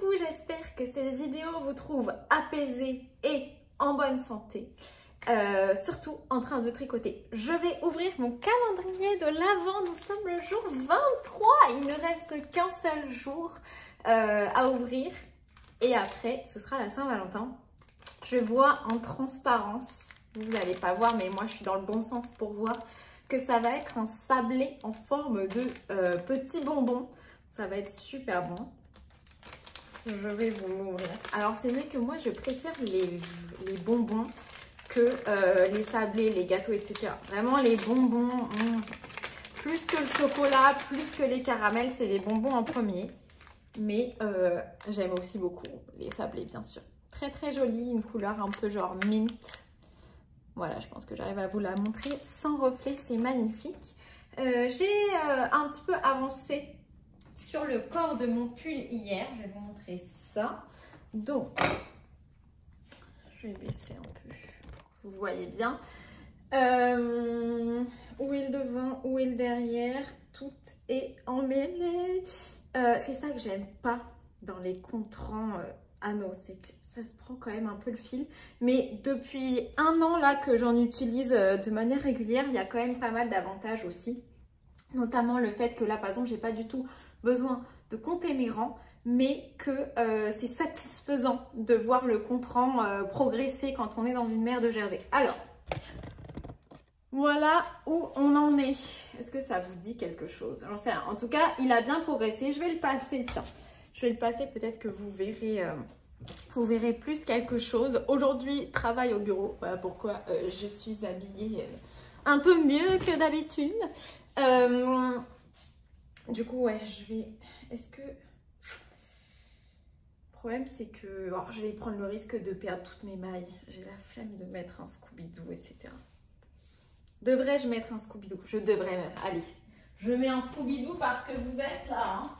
coup, j'espère que cette vidéo vous trouve apaisée et en bonne santé. Surtout en train de tricoter. Je vais ouvrir mon calendrier de l'Avent. Nous sommes le jour 23. Il ne reste qu'un seul jour à ouvrir. Et après, ce sera la Saint-Valentin. Je vois en transparence. Vous n'allez pas voir, mais moi, je suis dans le bon sens pour voir que ça va être un sablé en forme de petits bonbons. Ça va être super bon. Je vais vous l'ouvrir. Alors, c'est vrai que moi, je préfère les bonbons que les sablés, les gâteaux, etc. Vraiment, les bonbons, plus que le chocolat, plus que les caramels, c'est les bonbons en premier. Mais j'aime aussi beaucoup les sablés, bien sûr. Très, très joli, une couleur un peu genre mint. Voilà, je pense que j'arrive à vous la montrer sans reflet, c'est magnifique. J'ai un petit peu avancé sur le corps de mon pull hier. Je vais vous montrer ça. Donc, je vais baisser un peu pour que vous voyez bien. Où est le devant, où est le derrière, tout est emmêlé. C'est ça que j'aime pas dans les contrants anneaux, c'est que ça se prend quand même un peu le fil. Mais depuis un an là que j'en utilise de manière régulière, il y a quand même pas mal d'avantages aussi. Notamment le fait que là, par exemple, j'ai pas du tout besoin de compter mes rangs, mais que c'est satisfaisant de voir le contrant progresser quand on est dans une mer de jersey. Alors, voilà où on en est. Est-ce que ça vous dit quelque chose? J'en sais rien. En tout cas, il a bien progressé. Je vais le passer, tiens. Je vais le passer, peut-être que vous verrez plus quelque chose. Aujourd'hui, travail au bureau. Voilà pourquoi je suis habillée un peu mieux que d'habitude. Du coup, ouais, je vais... Est-ce que... Le problème, c'est que je vais prendre le risque de perdre toutes mes mailles. J'ai la flemme de mettre un Scooby-Doo, etc. Devrais-je mettre un Scooby-Doo? Je devrais mettre. Allez, je mets un Scooby-Doo parce que vous êtes là. Hein.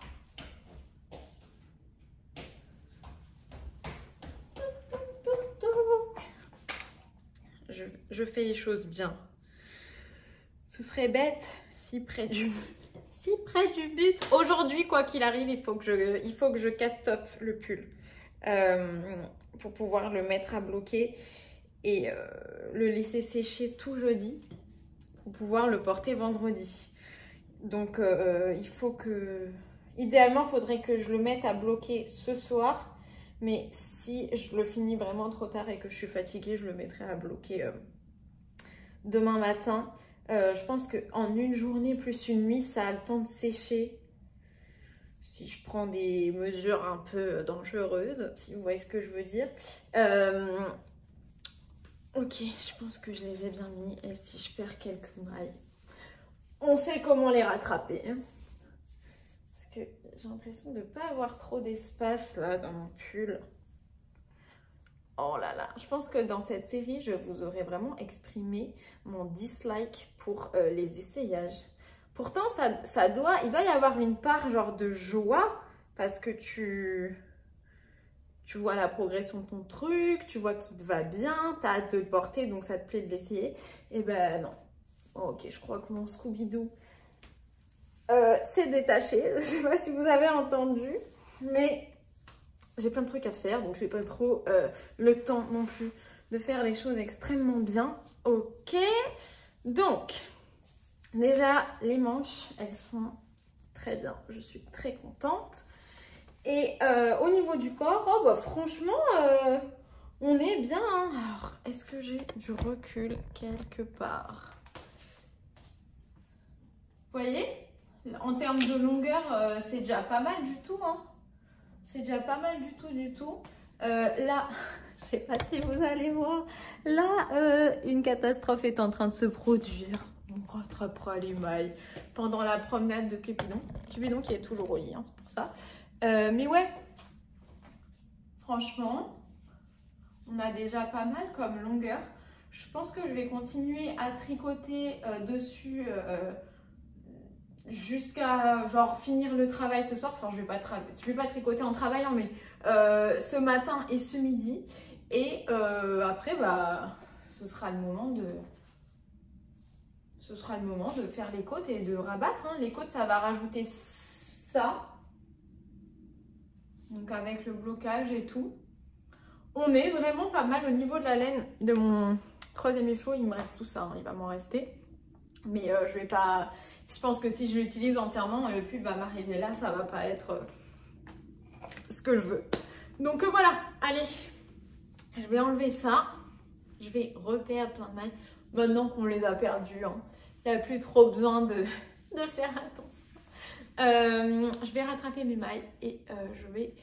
Je fais les choses bien. Ce serait bête si près du but. Aujourd'hui, quoi qu'il arrive, il faut que je casse-off le pull pour pouvoir le mettre à bloquer et le laisser sécher tout jeudi pour pouvoir le porter vendredi. Donc, il faut que... Idéalement, il faudrait que je le mette à bloquer ce soir. Mais si je le finis vraiment trop tard et que je suis fatiguée, je le mettrai à bloquer demain matin. Je pense qu'en une journée plus une nuit, ça a le temps de sécher. Si je prends des mesures un peu dangereuses, si vous voyez ce que je veux dire. Ok, je pense que je les ai bien mis. Et si je perds quelques mailles, on sait comment les rattraper. Parce que j'ai l'impression de ne pas avoir trop d'espace là dans mon pull. Oh là là, je pense que dans cette série, je vous aurais vraiment exprimé mon dislike pour les essayages. Pourtant, il doit y avoir une part genre de joie parce que tu vois la progression de ton truc, tu vois qu'il te va bien, tu as hâte de le porter, donc ça te plaît de l'essayer. Et ben non. Oh, ok, je crois que mon Scooby-Doo s'est détaché. Je ne sais pas si vous avez entendu, mais... J'ai plein de trucs à faire, donc j'ai pas trop le temps non plus de faire les choses extrêmement bien. Ok, donc déjà les manches, elles sont très bien. Je suis très contente. Et au niveau du corps, oh bah franchement, on est bien. Hein. Alors, est-ce que j'ai du recul quelque part? Vous voyez, en termes de longueur, c'est déjà pas mal du tout. Hein. C'est déjà pas mal du tout. Là, je sais pas si vous allez voir, là, une catastrophe est en train de se produire. On rattrapera les mailles pendant la promenade de Cupidon. Cupidon qui est toujours au lit, hein, c'est pour ça. Mais ouais, franchement, on a déjà pas mal comme longueur. Je pense que je vais continuer à tricoter dessus jusqu'à genre finir le travail ce soir. Enfin, je vais pas tricoter en travaillant, mais ce matin et ce midi. Et après, bah, ce sera le moment de faire les côtes et de rabattre. Hein. Les côtes, ça va rajouter ça. Donc avec le blocage et tout. On est vraiment pas mal au niveau de la laine de mon 3e iflo. Il me reste tout ça, hein, il va m'en rester. Mais je vais pas... Je pense que si je l'utilise entièrement, le pub va m'arriver là, ça va pas être ce que je veux. Donc voilà, allez, je vais enlever ça. Je vais reperdre plein de mailles. Maintenant qu'on les a perdues, hein, il n'y a plus trop besoin de faire attention. Je vais rattraper mes mailles et je vais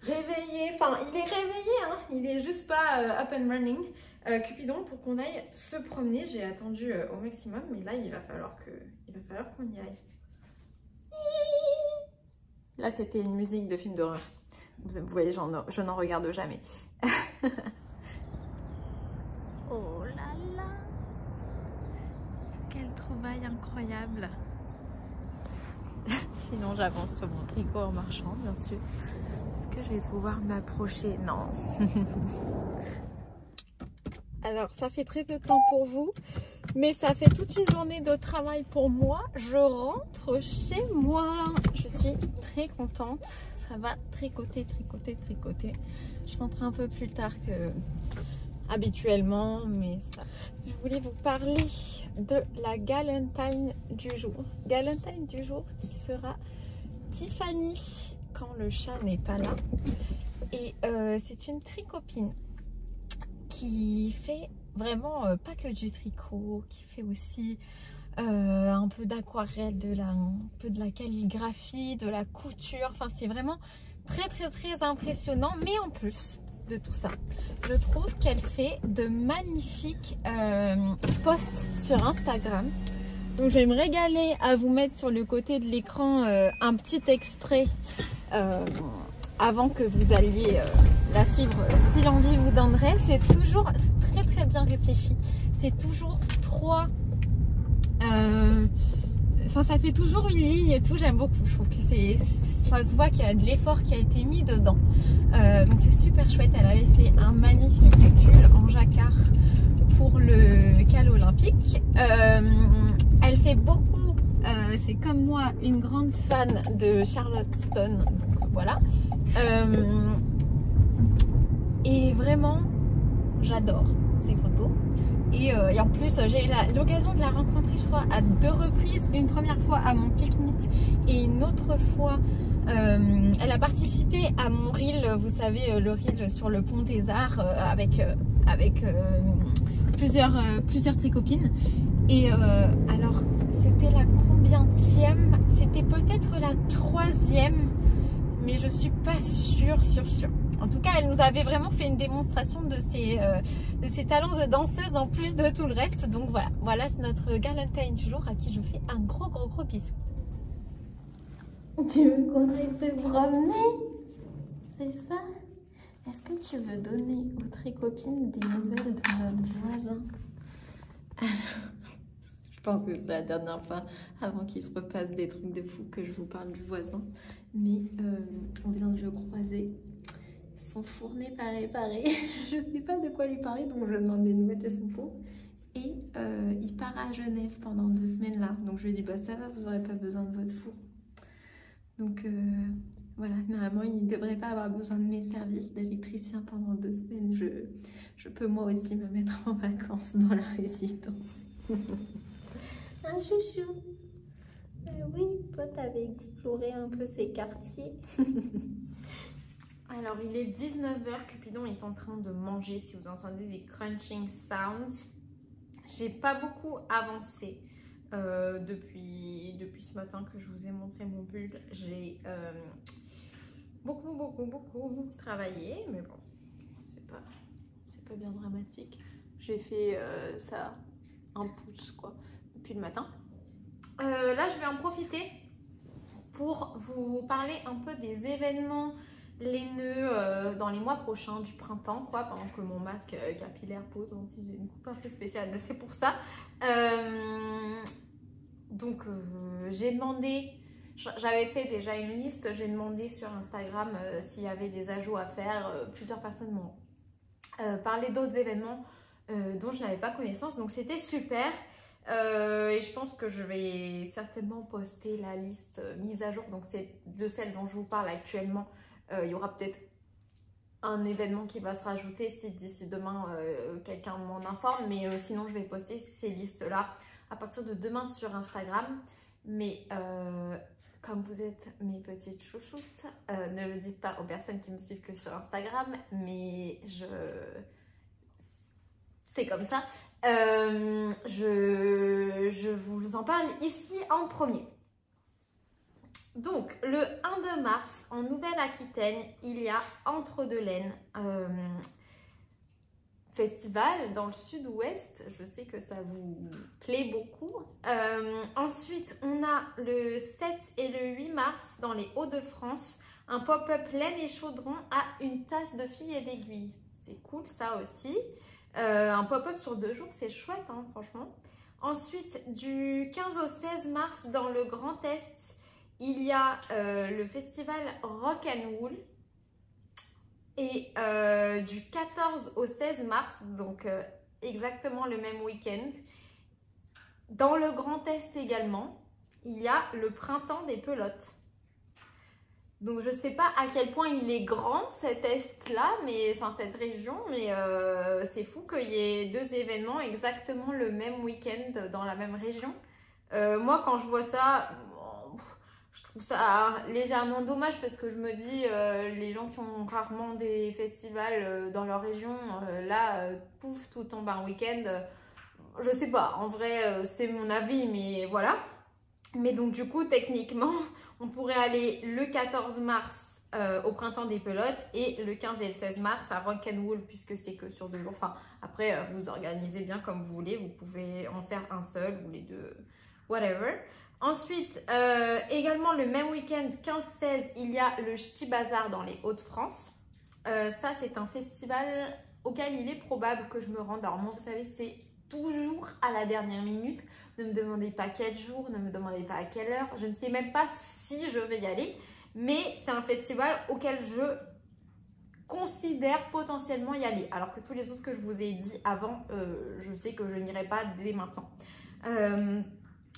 réveiller. Enfin, il est réveillé, hein, il est juste pas up and running. Cupidon, pour qu'on aille se promener. J'ai attendu au maximum, mais là il va falloir qu'on y aille. Là c'était une musique de film d'horreur. Vous voyez, je n'en regarde jamais. Oh là là, quelle trouvaille incroyable. Sinon j'avance sur mon tricot en marchant, bien sûr. Est-ce que je vais pouvoir m'approcher? Non. Alors ça fait très peu de temps pour vous, mais ça fait toute une journée de travail pour moi. Je rentre chez moi. Je suis très contente. Ça va tricoter, tricoter, tricoter. Je rentrerai un peu plus tard que habituellement, mais ça. Je voulais vous parler de la galantine du jour. Galantine du jour qui sera Tiffany quand le chat n'est pas là. Et c'est une tricopine qui fait vraiment pas que du tricot, qui fait aussi un peu d'aquarelle, un peu de la calligraphie, de la couture. Enfin, c'est vraiment très très très impressionnant. Mais en plus de tout ça, je trouve qu'elle fait de magnifiques posts sur Instagram. Donc je vais me régaler à vous mettre sur le côté de l'écran un petit extrait avant que vous alliez la suivre si l'envie vous donnerait. C'est toujours très très bien réfléchi. C'est toujours trois... Enfin, ça fait toujours une ligne et tout. J'aime beaucoup. Je trouve que ça se voit qu'il y a de l'effort qui a été mis dedans. Donc c'est super chouette. Elle avait fait un magnifique pull en jacquard pour le cal olympique. Elle fait beaucoup... c'est comme moi une grande fan de Charlotte Stone. Donc voilà. Et vraiment, j'adore ces photos. Et en plus, j'ai eu l'occasion de la rencontrer, je crois, à 2 reprises. Une première fois à mon pique-nique et une autre fois, elle a participé à mon reel, vous savez, le reel sur le pont des Arts avec plusieurs tricopines. Et alors, c'était la combienième? C'était peut-être la 3e, mais je suis pas sûre. En tout cas, elle nous avait vraiment fait une démonstration de ses talents de danseuse en plus de tout le reste. Donc voilà c'est notre galantine du jour à qui je fais un gros bisou. Tu veux qu'on aille se promener? C'est ça? Est-ce que tu veux donner aux tricopines des nouvelles de notre voisin? Alors, je pense que c'est la dernière fois avant qu'il se repasse des trucs de fou que je vous parle du voisin. Mais on vient de le croiser. Son four n'est pas réparé. Je sais pas de quoi lui parler, donc je demande des nouvelles de son four. Et il part à Genève pendant 2 semaines là. Donc je lui dis bah ça va, vous n'aurez pas besoin de votre four. Donc voilà, normalement il ne devrait pas avoir besoin de mes services d'électricien pendant 2 semaines. Je peux moi aussi me mettre en vacances dans la résidence. Un chouchou. Oui, toi t'avais exploré un peu ces quartiers. Alors il est 19 h, Cupidon est en train de manger. Si vous entendez des crunching sounds, j'ai pas beaucoup avancé depuis ce matin que je vous ai montré mon pull. J'ai beaucoup travaillé, mais bon, c'est pas bien dramatique. J'ai fait ça un pouce quoi depuis le matin. Là je vais en profiter pour vous parler un peu des événements laineux dans les mois prochains du printemps quoi, pendant que mon masque capillaire pose. Donc si j'ai une coupe un peu spéciale, c'est pour ça. Donc j'ai demandé, j'avais fait déjà une liste, j'ai demandé sur Instagram s'il y avait des ajouts à faire. Plusieurs personnes m'ont parlé d'autres événements dont je n'avais pas connaissance, donc c'était super. Et je pense que je vais certainement poster la liste mise à jour, donc c'est de celle dont je vous parle actuellement Il y aura peut-être un événement qui va se rajouter si d'ici demain quelqu'un m'en informe, mais sinon je vais poster ces listes-là à partir de demain sur Instagram. Mais comme vous êtes mes petites chouchoutes, ne le dites pas aux personnes qui me suivent que sur Instagram, mais c'est comme ça. Je vous en parle ici en premier. Donc, le 1 de mars, en Nouvelle-Aquitaine, il y a Entre-deux-Laines, festival dans le sud-ouest. Je sais que ça vous plaît beaucoup. Ensuite, on a le 7 et le 8 mars dans les Hauts-de-France, un pop-up laine et chaudron à une tasse de fil et d'aiguille. C'est cool ça aussi. Un pop-up sur 2 jours, c'est chouette hein, franchement. Ensuite, du 15 au 16 mars dans le Grand Est, il y a le festival Rock and Wool. Et du 14 au 16 mars, donc exactement le même week-end, dans le Grand Est également, il y a le printemps des pelotes. Donc je ne sais pas à quel point il est grand cet est-là, enfin cette région, mais c'est fou qu'il y ait 2 événements exactement le même week-end dans la même région. Moi quand je vois ça, je trouve ça légèrement dommage parce que je me dis, les gens qui ont rarement des festivals dans leur région, là, pouf, tout tombe un week-end. Je sais pas, en vrai, c'est mon avis, mais voilà. Mais donc du coup, techniquement, on pourrait aller le 14 mars au printemps des pelotes et le 15 et le 16 mars à Rock and Wool puisque c'est que sur 2 jours. Enfin, après, vous organisez bien comme vous voulez. Vous pouvez en faire un seul ou les deux, whatever. Ensuite, également le même week-end, 15-16, il y a le Ch'ti Bazar dans les Hauts-de-France. Ça, c'est un festival auquel il est probable que je me rende. Alors moi, vous savez, c'est toujours à la dernière minute. Ne me demandez pas quel jour, ne me demandez pas à quelle heure. Je ne sais même pas si je vais y aller. Mais c'est un festival auquel je considère potentiellement y aller. Alors que tous les autres que je vous ai dit avant, je sais que je n'irai pas dès maintenant.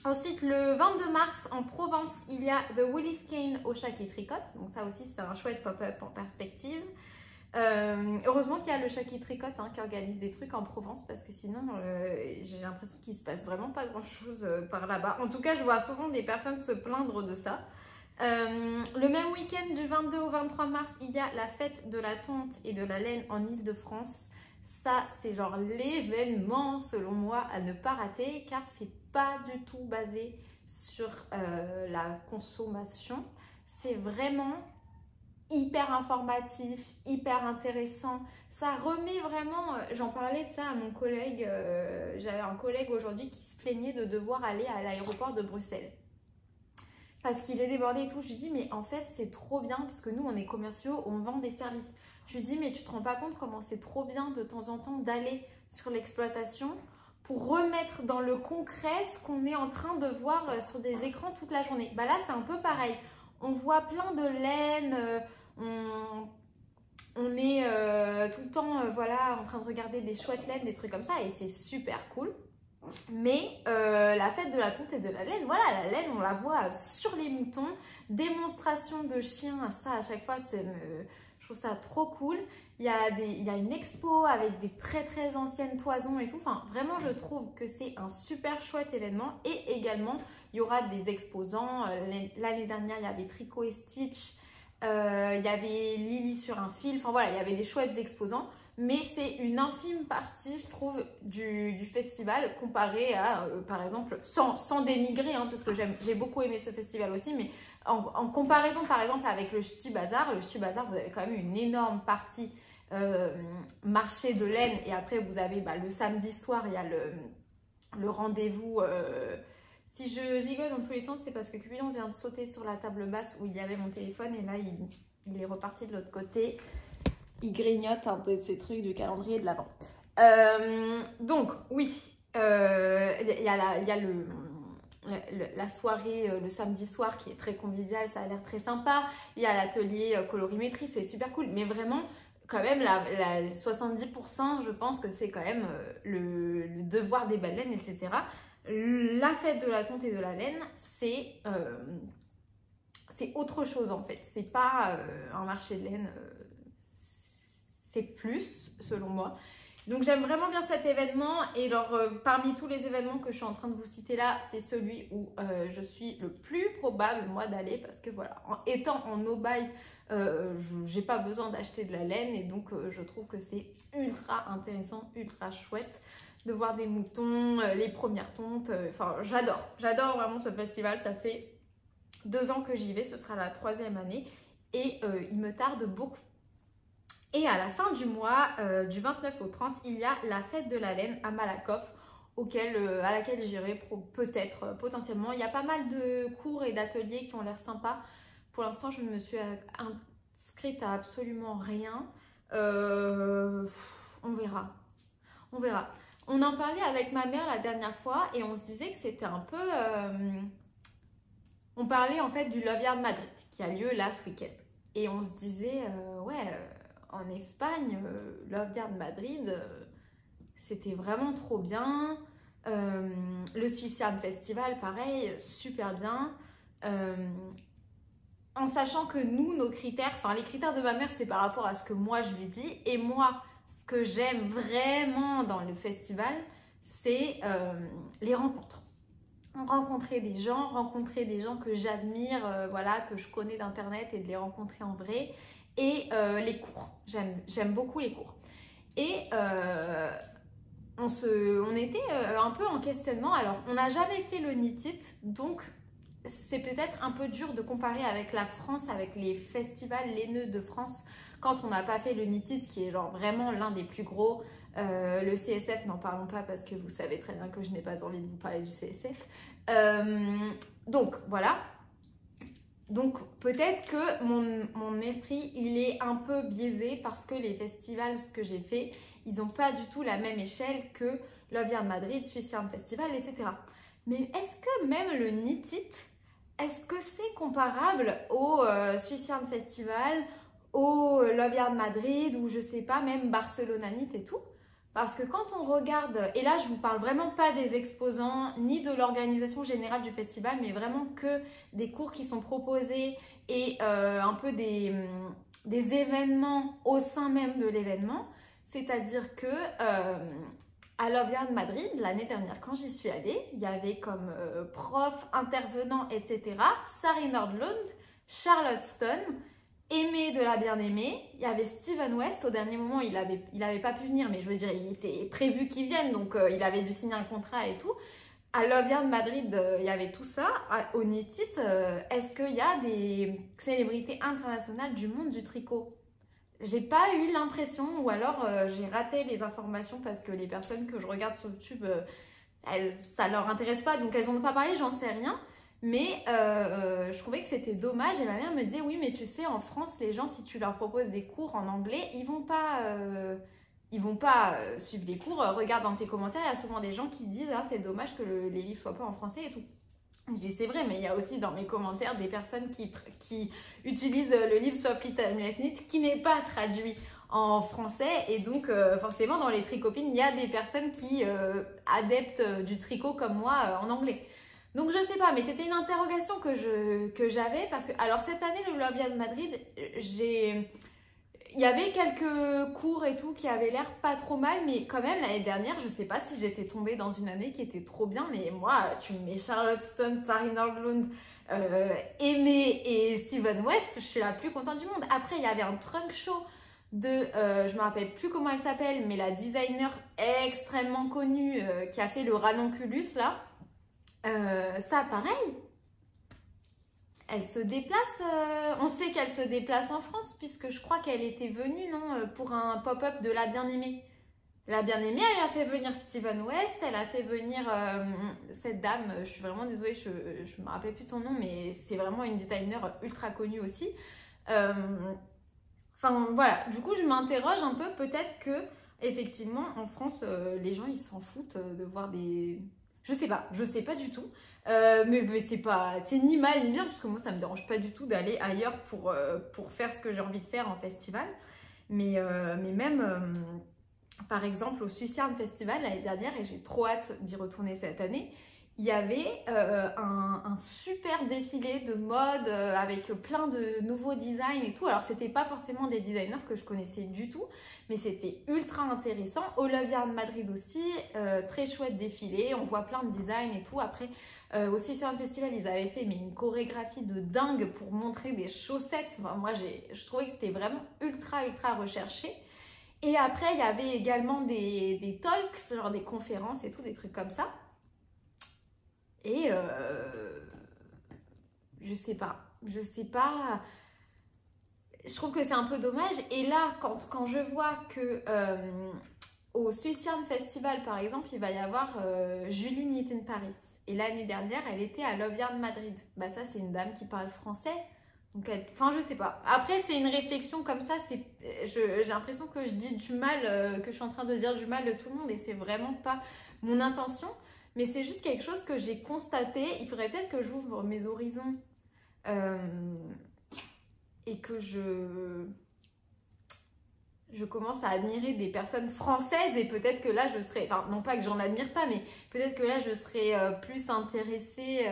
Ensuite, le 22 mars, en Provence, il y a The Willis Cane au Chat qui tricote. Donc ça aussi, c'est un chouette pop-up en perspective. Heureusement qu'il y a le Chat qui tricote hein, qui organise des trucs en Provence parce que sinon, j'ai l'impression qu'il se passe vraiment pas grand-chose par là-bas. En tout cas, je vois souvent des personnes se plaindre de ça. Le même week-end du 22 au 23 mars, il y a la fête de la tonte et de la laine en Île-de-France. Ça, c'est genre l'événement, selon moi, à ne pas rater car c'est pas du tout basé sur la consommation. C'est vraiment hyper informatif, hyper intéressant. Ça remet vraiment, j'en parlais de ça à mon collègue, j'avais un collègue aujourd'hui qui se plaignait de devoir aller à l'aéroport de Bruxelles. Parce qu'il est débordé et tout. Je lui dis, mais en fait, c'est trop bien parce que nous, on est commerciaux, on vend des services. Je lui dis, mais tu te rends pas compte comment c'est trop bien de temps en temps d'aller sur l'exploitation pour remettre dans le concret ce qu'on est en train de voir sur des écrans toute la journée. Bah là, c'est un peu pareil. On voit plein de laine, on est tout le temps voilà, en train de regarder des chouettes laines, des trucs comme ça et c'est super cool. Mais la fête de la tonte et de la laine, voilà, la laine, on la voit sur les moutons. Démonstration de chiens, ça à chaque fois, je trouve ça trop cool. Il y a une expo avec des très anciennes toisons et tout. Enfin, vraiment, je trouve que c'est un super chouette événement. Et également, il y aura des exposants. L'année dernière, il y avait Tricot et Stitch. Il y avait Lily sur un fil. Enfin voilà, il y avait des chouettes exposants. Mais c'est une infime partie, je trouve, du festival comparé à, par exemple, sans dénigrer, hein, parce que j'ai beaucoup aimé ce festival aussi, mais en comparaison, par exemple, avec le Ch'ti Bazar, vous avez quand même une énorme partie marché de laine, et après, vous avez le samedi soir, il y a le rendez-vous. Si je gigote dans tous les sens, c'est parce que Cupidon vient de sauter sur la table basse où il y avait mon téléphone, et là, il est reparti de l'autre côté. Il grignote un de ces trucs du calendrier de l'Avent. Donc, oui, il y a la soirée le samedi soir qui est très conviviale, ça a l'air très sympa. Il y a l'atelier colorimétrie, c'est super cool. Mais vraiment, quand même, 70%, je pense que c'est quand même le devoir des baleines, etc. La fête de la tonte et de la laine, c'est autre chose en fait. C'est pas un marché de laine, c'est plus selon moi. Donc j'aime vraiment bien cet événement et alors parmi tous les événements que je suis en train de vous citer là, c'est celui où je suis le plus probable moi d'aller parce que voilà, étant en no buy, j'ai pas besoin d'acheter de la laine et donc je trouve que c'est ultra intéressant, ultra chouette de voir des moutons, les premières tontes, enfin j'adore vraiment ce festival. Ça fait 2 ans que j'y vais, ce sera la 3e année et il me tarde beaucoup. Et à la fin du mois, du 29 au 30, il y a la fête de la laine à Malakoff, à laquelle j'irai peut-être, potentiellement. Il y a pas mal de cours et d'ateliers qui ont l'air sympas. Pour l'instant, je me suis inscrite à absolument rien. On verra. On verra. On en parlait avec ma mère la dernière fois et on se disait que c'était un peu... on parlait en fait du Love Yard Madrid qui a lieu là ce week-end. Et on se disait, en Espagne, Love Yard Madrid, c'était vraiment trop bien. Le Swiss Yard Festival, pareil, super bien. En sachant que nous, nos critères, enfin les critères de ma mère, c'est par rapport à ce que moi je lui dis. Et moi, ce que j'aime vraiment dans le festival, c'est les rencontres. Rencontrer des gens que j'admire, voilà, que je connais d'internet et de les rencontrer en vrai. Et les cours, j'aime beaucoup les cours. Et on était un peu en questionnement. Alors, on n'a jamais fait le Knit-It, donc c'est peut-être un peu dur de comparer avec la France, avec les festivals laineux de France, quand on n'a pas fait le Knit-It, qui est genre vraiment l'un des plus gros. Le CSF, n'en parlons pas parce que vous savez très bien que je n'ai pas envie de vous parler du CSF. Donc, voilà. Donc peut-être que mon esprit il est un peu biaisé parce que les festivals que j'ai fait, ils n'ont pas du tout la même échelle que Love Yard Madrid, Swiss Yarn Festival, etc. Mais est-ce que même le Knit-It, est-ce que c'est comparable au Swiss Yarn Festival, au Love Yard Madrid ou je sais pas, même Barcelona Knit et tout? Parce que quand on regarde, et là je vous parle vraiment pas des exposants ni de l'organisation générale du festival, mais vraiment que des cours qui sont proposés et un peu des événements au sein même de l'événement. C'est-à-dire que à Love Yard Madrid, l'année dernière quand j'y suis allée, il y avait comme prof, intervenant, etc. Sari Nordlund, Charlotte Stone, Aimé de la bien-aimée, il y avait Steven West, au dernier moment il avait pas pu venir, mais je veux dire il était prévu qu'il vienne, donc il avait dû signer un contrat et tout. À Love Yard Madrid, il y avait tout ça. Au Knit-It, est-ce qu'il y a des célébrités internationales du monde du tricot? J'ai pas eu l'impression, ou alors j'ai raté les informations parce que les personnes que je regarde sur YouTube, ça leur intéresse pas, donc elles n'en ont pas parlé, j'en sais rien. Mais je trouvais que c'était dommage et ma mère me disait oui mais tu sais en France les gens si tu leur proposes des cours en anglais ils vont pas suivre les cours, regarde dans tes commentaires il y a souvent des gens qui disent ah c'est dommage que les livres soient pas en français et tout. Je dis c'est vrai mais il y a aussi dans mes commentaires des personnes qui utilisent le livre Softly Timeless Knit qui n'est pas traduit en français et donc forcément dans les tricopines il y a des personnes qui adeptent du tricot comme moi en anglais. Donc je sais pas, mais c'était une interrogation que j'avais parce que, alors cette année, le Love Yard Madrid, il y avait quelques cours et tout qui avaient l'air pas trop mal, mais quand même l'année dernière, je sais pas si j'étais tombée dans une année qui était trop bien, mais moi, tu me mets Charlotte Stone, Sari Nordlund, Aimé et Steven West, je suis la plus contente du monde. Après, il y avait un trunk show de, je me rappelle plus comment elle s'appelle, mais la designer extrêmement connue qui a fait le ranonculus là. Ça pareil, elle se déplace, on sait qu'elle se déplace en France puisque je crois qu'elle était venue non, pour un pop-up de la bien-aimée. La bien-aimée, elle a fait venir Steven West, elle a fait venir cette dame, je suis vraiment désolée, je me rappelle plus de son nom, mais c'est vraiment une designer ultra connue aussi. Enfin voilà, du coup je m'interroge un peu, peut-être que effectivement en France, les gens ils s'en foutent de voir des... Je sais pas du tout, mais c'est ni mal ni bien parce que moi ça me dérange pas du tout d'aller ailleurs pour faire ce que j'ai envie de faire en festival. Mais même par exemple au Swiss Yarn Festival l'année dernière et j'ai trop hâte d'y retourner cette année, il y avait un super défilé de mode avec plein de nouveaux designs et tout. Alors, c'était pas forcément des designers que je connaissais du tout, mais c'était ultra intéressant. Au Love Yard Madrid aussi, très chouette défilé. On voit plein de designs et tout. Après, aussi sur le festival, ils avaient fait mais une chorégraphie de dingue pour montrer des chaussettes. Enfin, moi, je trouvais que c'était vraiment ultra recherché. Et après, il y avait également des talks, genre des conférences et tout, des trucs comme ça. Et je sais pas. Je trouve que c'est un peu dommage. Et là, quand je vois que au Suician Festival, par exemple, il va y avoir Julie Knit in Paris. Et l'année dernière, elle était à Love Yard Madrid. Bah ça, c'est une dame qui parle français. Donc enfin, je sais pas. Après, c'est une réflexion comme ça. J'ai l'impression que je dis du mal, que je suis en train de dire du mal de tout le monde. Et c'est vraiment pas mon intention. Mais c'est juste quelque chose que j'ai constaté. Il faudrait peut-être que j'ouvre mes horizons et que je commence à admirer des personnes françaises. Et peut-être que là, je serais... Enfin, non pas que j'en admire pas, mais peut-être que là, je serais plus intéressée.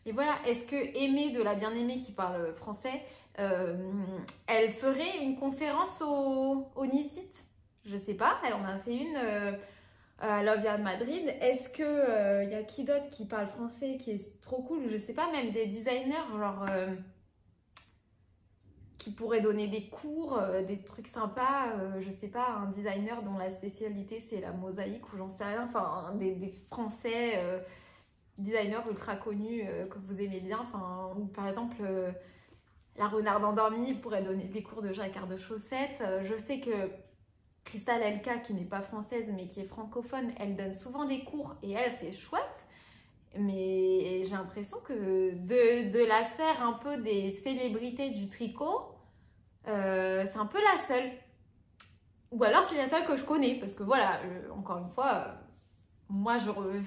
Mais voilà, est-ce que Aimée de la bien-aimée qui parle français, elle ferait une conférence au Knit-It? Je sais pas, elle en a fait une... à Love Yard Madrid. Est-ce que y a qui d'autre qui parle français qui est trop cool? Je sais pas, même des designers genre qui pourraient donner des cours, des trucs sympas. Je sais pas, un designer dont la spécialité c'est la mosaïque ou j'en sais rien. Enfin, des français designers ultra connus que vous aimez bien. Enfin, ou par exemple la Renarde Endormie pourrait donner des cours de jacquard de chaussettes. Je sais que Crystal Elka, qui n'est pas française mais qui est francophone, elle donne souvent des cours et elle, c'est chouette. Mais j'ai l'impression que de la sphère un peu des célébrités du tricot, c'est un peu la seule. Ou alors c'est la seule que je connais parce que voilà, encore une fois, moi,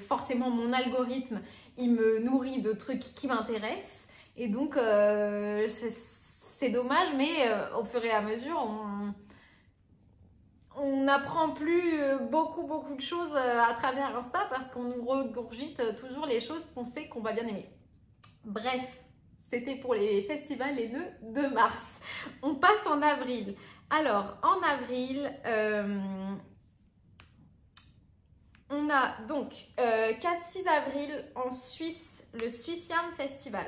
forcément mon algorithme, il me nourrit de trucs qui m'intéressent. Et donc, c'est dommage, mais au fur et à mesure, on n'apprend plus beaucoup de choses à travers Insta parce qu'on nous regurgite toujours les choses qu'on sait qu'on va bien aimer. Bref, c'était pour les festivals les nœuds de mars. On passe en avril. Alors, en avril, on a donc 4-6 avril en Suisse, le Suician Festival.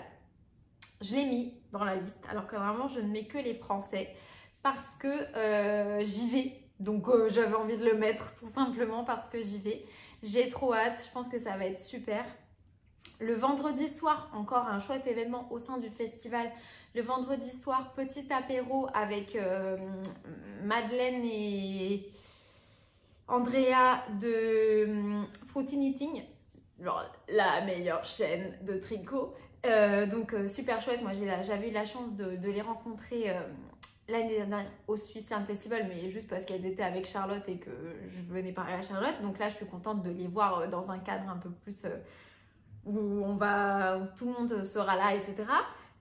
Je l'ai mis dans la liste, alors que vraiment, je ne mets que les Français parce que j'y vais. Donc j'avais envie de le mettre tout simplement parce que j'y vais. J'ai trop hâte, je pense que ça va être super. Le vendredi soir, encore un chouette événement au sein du festival. Le vendredi soir, petit apéro avec Madeleine et Andrea de Fruity Knitting. Genre la meilleure chaîne de tricot. Donc super chouette, moi j'avais eu la chance de les rencontrer l'année dernière au Suician Festival, mais juste parce qu'elles étaient avec Charlotte et que je venais parler à Charlotte. Donc là, je suis contente de les voir dans un cadre un peu plus où tout le monde sera là, etc.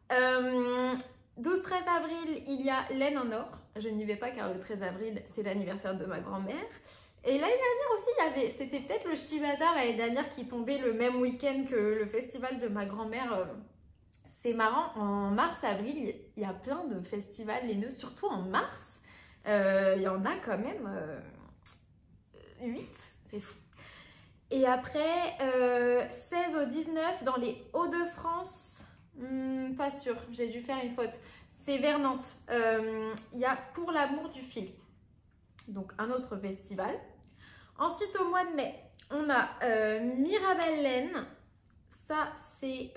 12-13 avril, il y a Laine en or. Je n'y vais pas car le 13 avril, c'est l'anniversaire de ma grand-mère. Et l'année dernière aussi, c'était peut-être le Ch'ti Bazar l'année dernière qui tombait le même week-end que le festival de ma grand-mère. C'est marrant, en mars-avril, il y a plein de festivals laineux, surtout en mars. Il y en a quand même 8, c'est fou. Et après, 16 au 19, dans les Hauts-de-France, pas sûr, j'ai dû faire une faute. C'est vers Nantes. Il y a Pour l'amour du fil, donc un autre festival. Ensuite, au mois de mai, on a Mirabelle Laine. Ça, c'est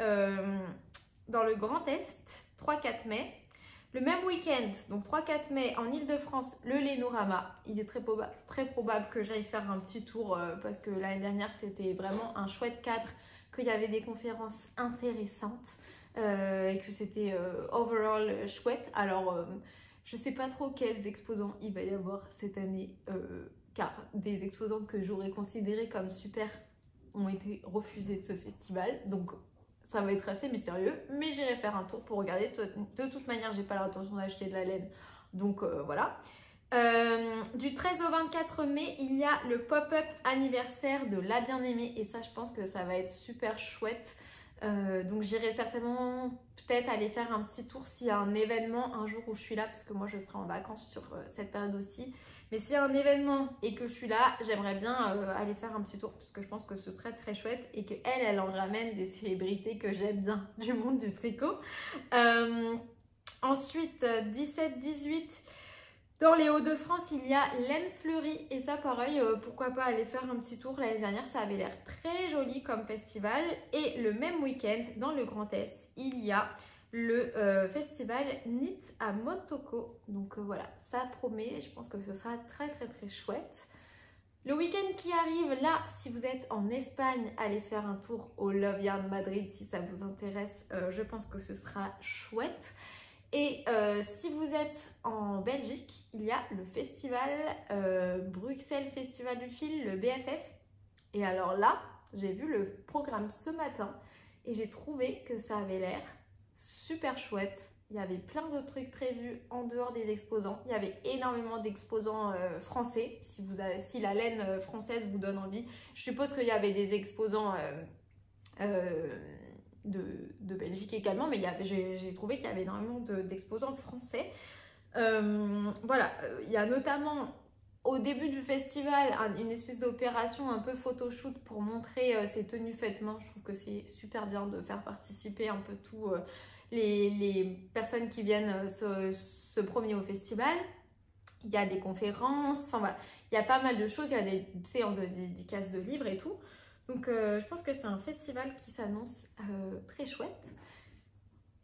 dans le Grand Est, 3-4 mai. Le même week-end, donc 3-4 mai, en Ile-de-France, le Lénorama. Il est très probable que j'aille faire un petit tour parce que l'année dernière, c'était vraiment un chouette cadre, qu'il y avait des conférences intéressantes et que c'était overall chouette. Alors, je ne sais pas trop quels exposants il va y avoir cette année, car des exposants que j'aurais considérés comme super ont été refusés de ce festival. Donc, ça va être assez mystérieux, mais j'irai faire un tour pour regarder. De toute manière, j'ai pas l'intention d'acheter de la laine, donc voilà. Du 13 au 24 mai, il y a le pop-up anniversaire de La Bien-Aimée et ça, je pense que ça va être super chouette. Donc j'irai certainement peut-être aller faire un petit tour s'il y a un événement un jour où je suis là, parce que moi je serai en vacances sur cette période aussi. Mais s'il y a un événement et que je suis là, j'aimerais bien aller faire un petit tour parce que je pense que ce serait très chouette et qu'elle, elle en ramène des célébrités que j'aime bien du monde du tricot. Ensuite, 17-18, dans les Hauts-de-France, il y a Laine Fleurie et ça pareil, pourquoi pas aller faire un petit tour. L'année dernière, ça avait l'air très joli comme festival. Et le même week-end, dans le Grand Est, il y a le festival Knit à Motoko. Donc voilà, ça promet, je pense que ce sera très chouette. Le week-end qui arrive, là, si vous êtes en Espagne, allez faire un tour au Love Yarn Madrid si ça vous intéresse. Je pense que ce sera chouette. Et si vous êtes en Belgique, il y a le festival Bruxelles Festival du Fil, le BFF. Et alors là, j'ai vu le programme ce matin et j'ai trouvé que ça avait l'air super chouette. Il y avait plein de trucs prévus en dehors des exposants. Il y avait énormément d'exposants français, si la laine française vous donne envie. Je suppose qu'il y avait des exposants de Belgique également, mais j'ai trouvé qu'il y avait énormément d'exposants français. Voilà, il y a notamment au début du festival une espèce d'opération un peu photoshoot pour montrer ces tenues faites main. Je trouve que c'est super bien de faire participer un peu tous les personnes qui viennent se promener au festival. Il y a des conférences, enfin voilà, il y a pas mal de choses, il y a des séances de dédicaces de livres et tout. Donc je pense que c'est un festival qui s'annonce très chouette.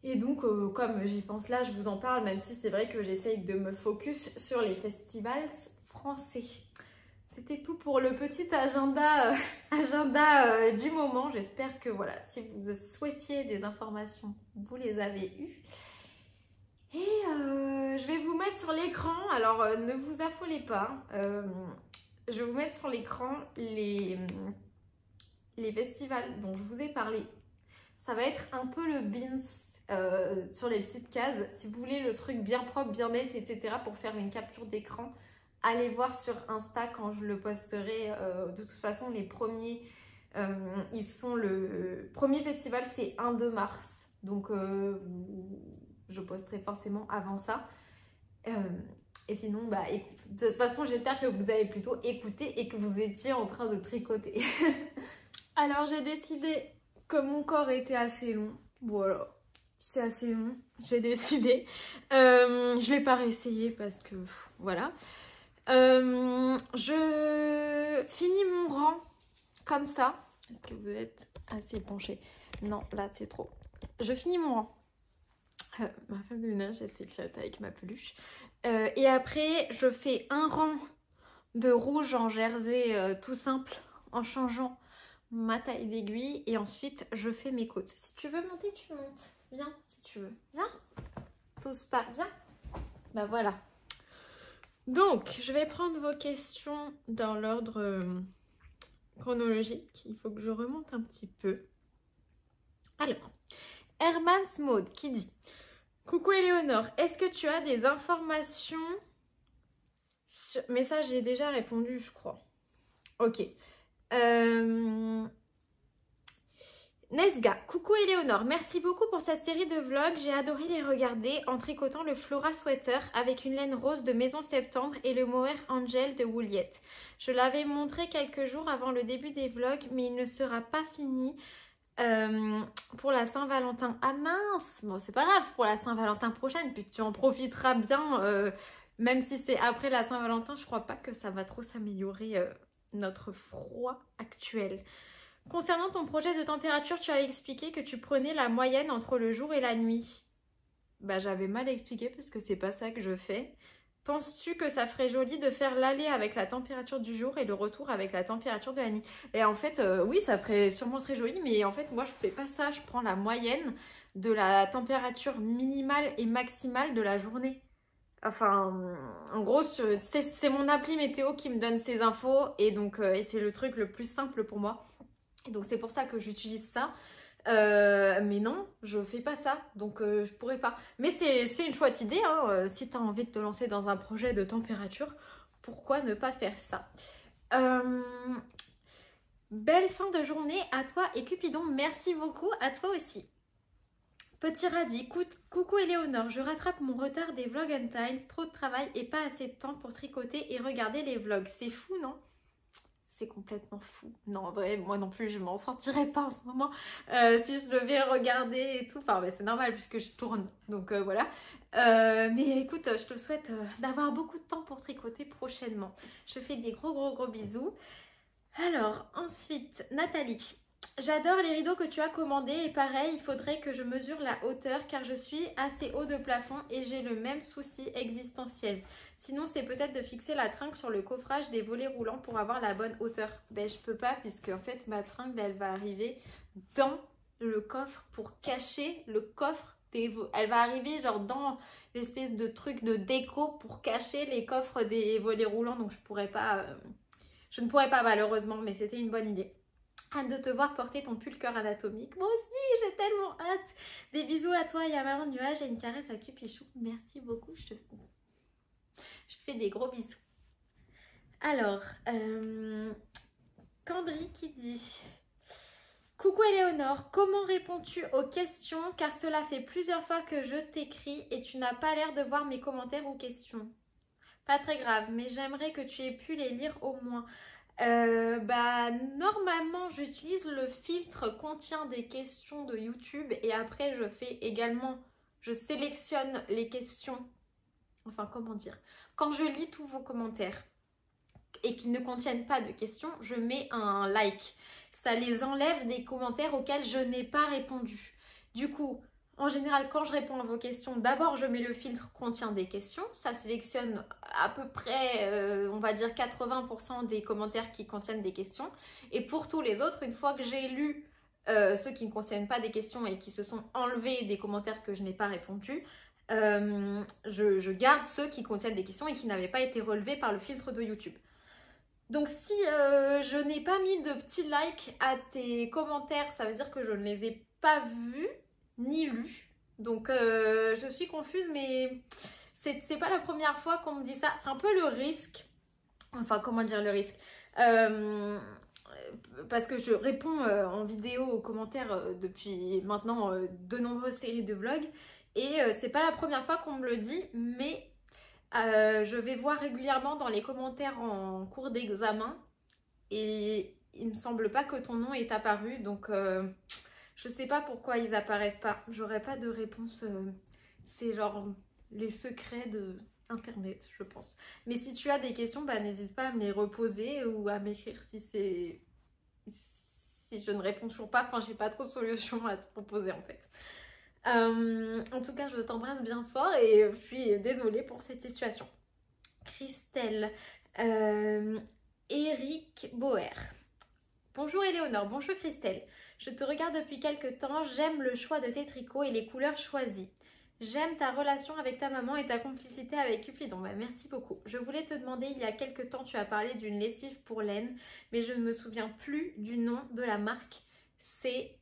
Et donc comme j'y pense là, je vous en parle, même si c'est vrai que j'essaye de me focus sur les festivals français. C'était tout pour le petit agenda, du moment. J'espère que voilà, si vous souhaitiez des informations, vous les avez eues. Et je vais vous mettre sur l'écran, alors ne vous affolez pas. Je vais vous mettre sur l'écran les festivals dont je vous ai parlé. Ça va être un peu le beans sur les petites cases. Si vous voulez le truc bien propre, bien net, etc. pour faire une capture d'écran, allez voir sur Insta quand je le posterai. De toute façon, les premiers, ils sont le premier festival, c'est 1-2 mars. Donc, je posterai forcément avant ça. Et sinon, bah, de toute façon, j'espère que vous avez plutôt écouté et que vous étiez en train de tricoter. Alors, j'ai décidé que mon corps était assez long. Voilà, c'est assez long, j'ai décidé. Je ne l'ai pas réessayé parce que, voilà. Je finis mon rang comme ça. Est-ce que vous êtes assez penché? Non, là, c'est trop. Je finis mon rang. Ma femme de ménage, elle s'éclate avec ma peluche. Et après, je fais un rang de rouge en jersey tout simple en changeant ma taille d'aiguille. Et ensuite, je fais mes côtes. Si tu veux monter, tu montes. Viens, si tu veux. Viens. T'oses pas. Viens. Bah voilà. Donc, je vais prendre vos questions dans l'ordre chronologique. Il faut que je remonte un petit peu. Alors, Hermans Maud qui dit: coucou Éléonore, est-ce que tu as des informations sur... Mais ça, j'ai déjà répondu, je crois. Ok. Nesga, coucou Éléonore, merci beaucoup pour cette série de vlogs. J'ai adoré les regarder en tricotant le Flora Sweater avec une laine rose de Maison Septembre et le Mohair Angel de Wouliette. Je l'avais montré quelques jours avant le début des vlogs, mais il ne sera pas fini pour la Saint-Valentin. Ah mince, bon c'est pas grave, pour la Saint-Valentin prochaine, puis tu en profiteras bien, même si c'est après la Saint-Valentin, je crois pas que ça va trop s'améliorer notre froid actuel. Concernant ton projet de température, tu as expliqué que tu prenais la moyenne entre le jour et la nuit. Bah j'avais mal expliqué parce que c'est pas ça que je fais. Penses-tu que ça ferait joli de faire l'aller avec la température du jour et le retour avec la température de la nuit? Et en fait, oui, ça ferait sûrement très joli, mais en fait, moi, je fais pas ça. Je prends la moyenne de la température minimale et maximale de la journée. Enfin, en gros, c'est mon appli météo qui me donne ces infos et donc et c'est le truc le plus simple pour moi. Et donc, c'est pour ça que j'utilise ça. Mais non, je fais pas ça, donc je pourrais pas. Mais c'est une chouette idée, hein, si tu as envie de te lancer dans un projet de température, pourquoi ne pas faire ça? Belle fin de journée à toi et Cupidon, merci beaucoup, à toi aussi. Petit radis, coucou Éléonore, je rattrape mon retard des vlogs and times, trop de travail et pas assez de temps pour tricoter et regarder les vlogs. C'est fou, non? C'est complètement fou. Non, en vrai, moi non plus, je m'en sortirais pas en ce moment si je devais regarder et tout. Enfin, c'est normal puisque je tourne, donc voilà. Mais écoute, je te souhaite d'avoir beaucoup de temps pour tricoter prochainement. Je fais des gros bisous. Alors, ensuite, Nathalie. J'adore les rideaux que tu as commandés et pareil, il faudrait que je mesure la hauteur car je suis assez haut de plafond et j'ai le même souci existentiel. Sinon, c'est peut-être de fixer la tringle sur le coffrage des volets roulants pour avoir la bonne hauteur. Ben, je peux pas puisque en fait, ma tringle, elle va arriver dans le coffre pour cacher le coffre. Elle va arriver genre dans l'espèce de truc de déco pour cacher les coffres des volets roulants. Donc, je ne pourrais pas malheureusement, mais c'était une bonne idée. Hâte de te voir porter ton pull cœur anatomique. Moi aussi, j'ai tellement hâte. Des bisous à toi et à Maman Nuage et une caresse à Cupichou. Merci beaucoup. Je fais des gros bisous. Alors, Candry qui dit... Coucou Éléonore, comment réponds-tu aux questions car cela fait plusieurs fois que je t'écris et tu n'as pas l'air de voir mes commentaires ou questions. Pas très grave, mais j'aimerais que tu aies pu les lire au moins. Normalement j'utilise le filtre contient des questions de YouTube et après je sélectionne les questions, enfin comment dire, quand je lis tous vos commentaires et qu'ils ne contiennent pas de questions, je mets un like, ça les enlève des commentaires auxquels je n'ai pas répondu. Du coup, en général, quand je réponds à vos questions, d'abord je mets le filtre contient des questions. Ça sélectionne à peu près, on va dire 80% des commentaires qui contiennent des questions. Et pour tous les autres, une fois que j'ai lu ceux qui ne contiennent pas des questions et qui se sont enlevés des commentaires que je n'ai pas répondu, je garde ceux qui contiennent des questions et qui n'avaient pas été relevés par le filtre de YouTube. Donc si je n'ai pas mis de petits likes à tes commentaires, ça veut dire que je ne les ai pas vus ni lu. Donc je suis confuse, mais c'est pas la première fois qu'on me dit ça. C'est un peu le risque. Enfin, comment dire le risque, parce que je réponds en vidéo aux commentaires depuis maintenant de nombreuses séries de vlogs. Et c'est pas la première fois qu'on me le dit, mais je vais voir régulièrement dans les commentaires en cours d'examen. Et il me semble pas que ton nom est apparu, donc... je sais pas pourquoi ils apparaissent pas. J'aurais pas de réponse. C'est genre les secrets de Internet, je pense. Mais si tu as des questions, n'hésite pas à me les reposer ou à m'écrire si je ne réponds toujours pas. Enfin, j'ai pas trop de solutions à te proposer en fait. En tout cas, je t'embrasse bien fort et je suis désolée pour cette situation. Christelle, Eric Boer. Bonjour Éléonore, bonjour Christelle. Je te regarde depuis quelques temps, j'aime le choix de tes tricots et les couleurs choisies. J'aime ta relation avec ta maman et ta complicité avec Cupidon. Merci beaucoup. Je voulais te demander, il y a quelques temps, tu as parlé d'une lessive pour laine, mais je ne me souviens plus du nom de la marque. C'est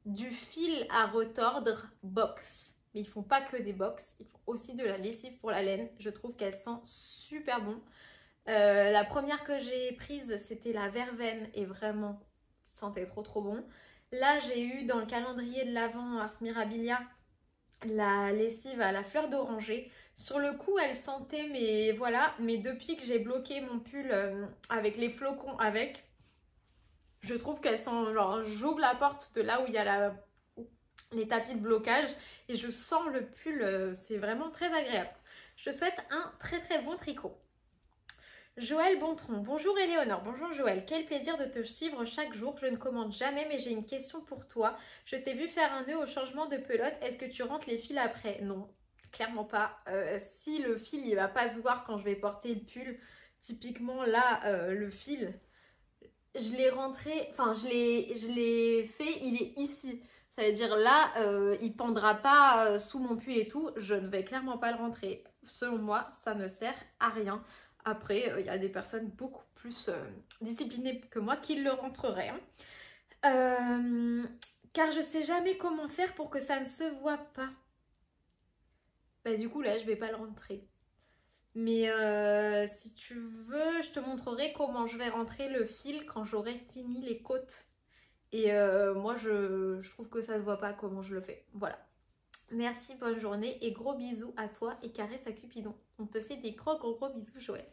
du fil à retordre box. Mais ils font pas que des box, ils font aussi de la lessive pour la laine. Je trouve qu'elle sent super bon. La première que j'ai prise, c'était la verveine et vraiment, sentait trop bon. Là, j'ai eu dans le calendrier de l'Avent Ars Mirabilia la lessive à la fleur d'oranger. Sur le coup, elle sentait, mais voilà. Mais depuis que j'ai bloqué mon pull avec les flocons avec, je trouve qu'elle sent, genre, j'ouvre la porte de là où il y a les tapis de blocage et je sens le pull, c'est vraiment très agréable. Je souhaite un très bon tricot. Joël Bontron, bonjour Éléonore, bonjour Joël, quel plaisir de te suivre chaque jour, je ne commande jamais mais j'ai une question pour toi. Je t'ai vu faire un nœud au changement de pelote, est-ce que tu rentres les fils après? Non, clairement pas. Si le fil il va pas se voir quand je vais porter le pull, typiquement là le fil, je l'ai rentré, enfin je l'ai fait, il est ici. Ça veut dire là, il pendra pas sous mon pull et tout, je ne vais clairement pas le rentrer. Selon moi, ça ne sert à rien. Après, il y a des personnes beaucoup plus disciplinées que moi qui le rentreraient. car je sais jamais comment faire pour que ça ne se voit pas. Bah du coup là je vais pas le rentrer. Mais si tu veux, je te montrerai comment je vais rentrer le fil quand j'aurai fini les côtes. Et moi je trouve que ça se voit pas comment je le fais. Voilà. Merci, bonne journée et gros bisous à toi et caresse à Cupidon. On te fait des gros bisous Joël.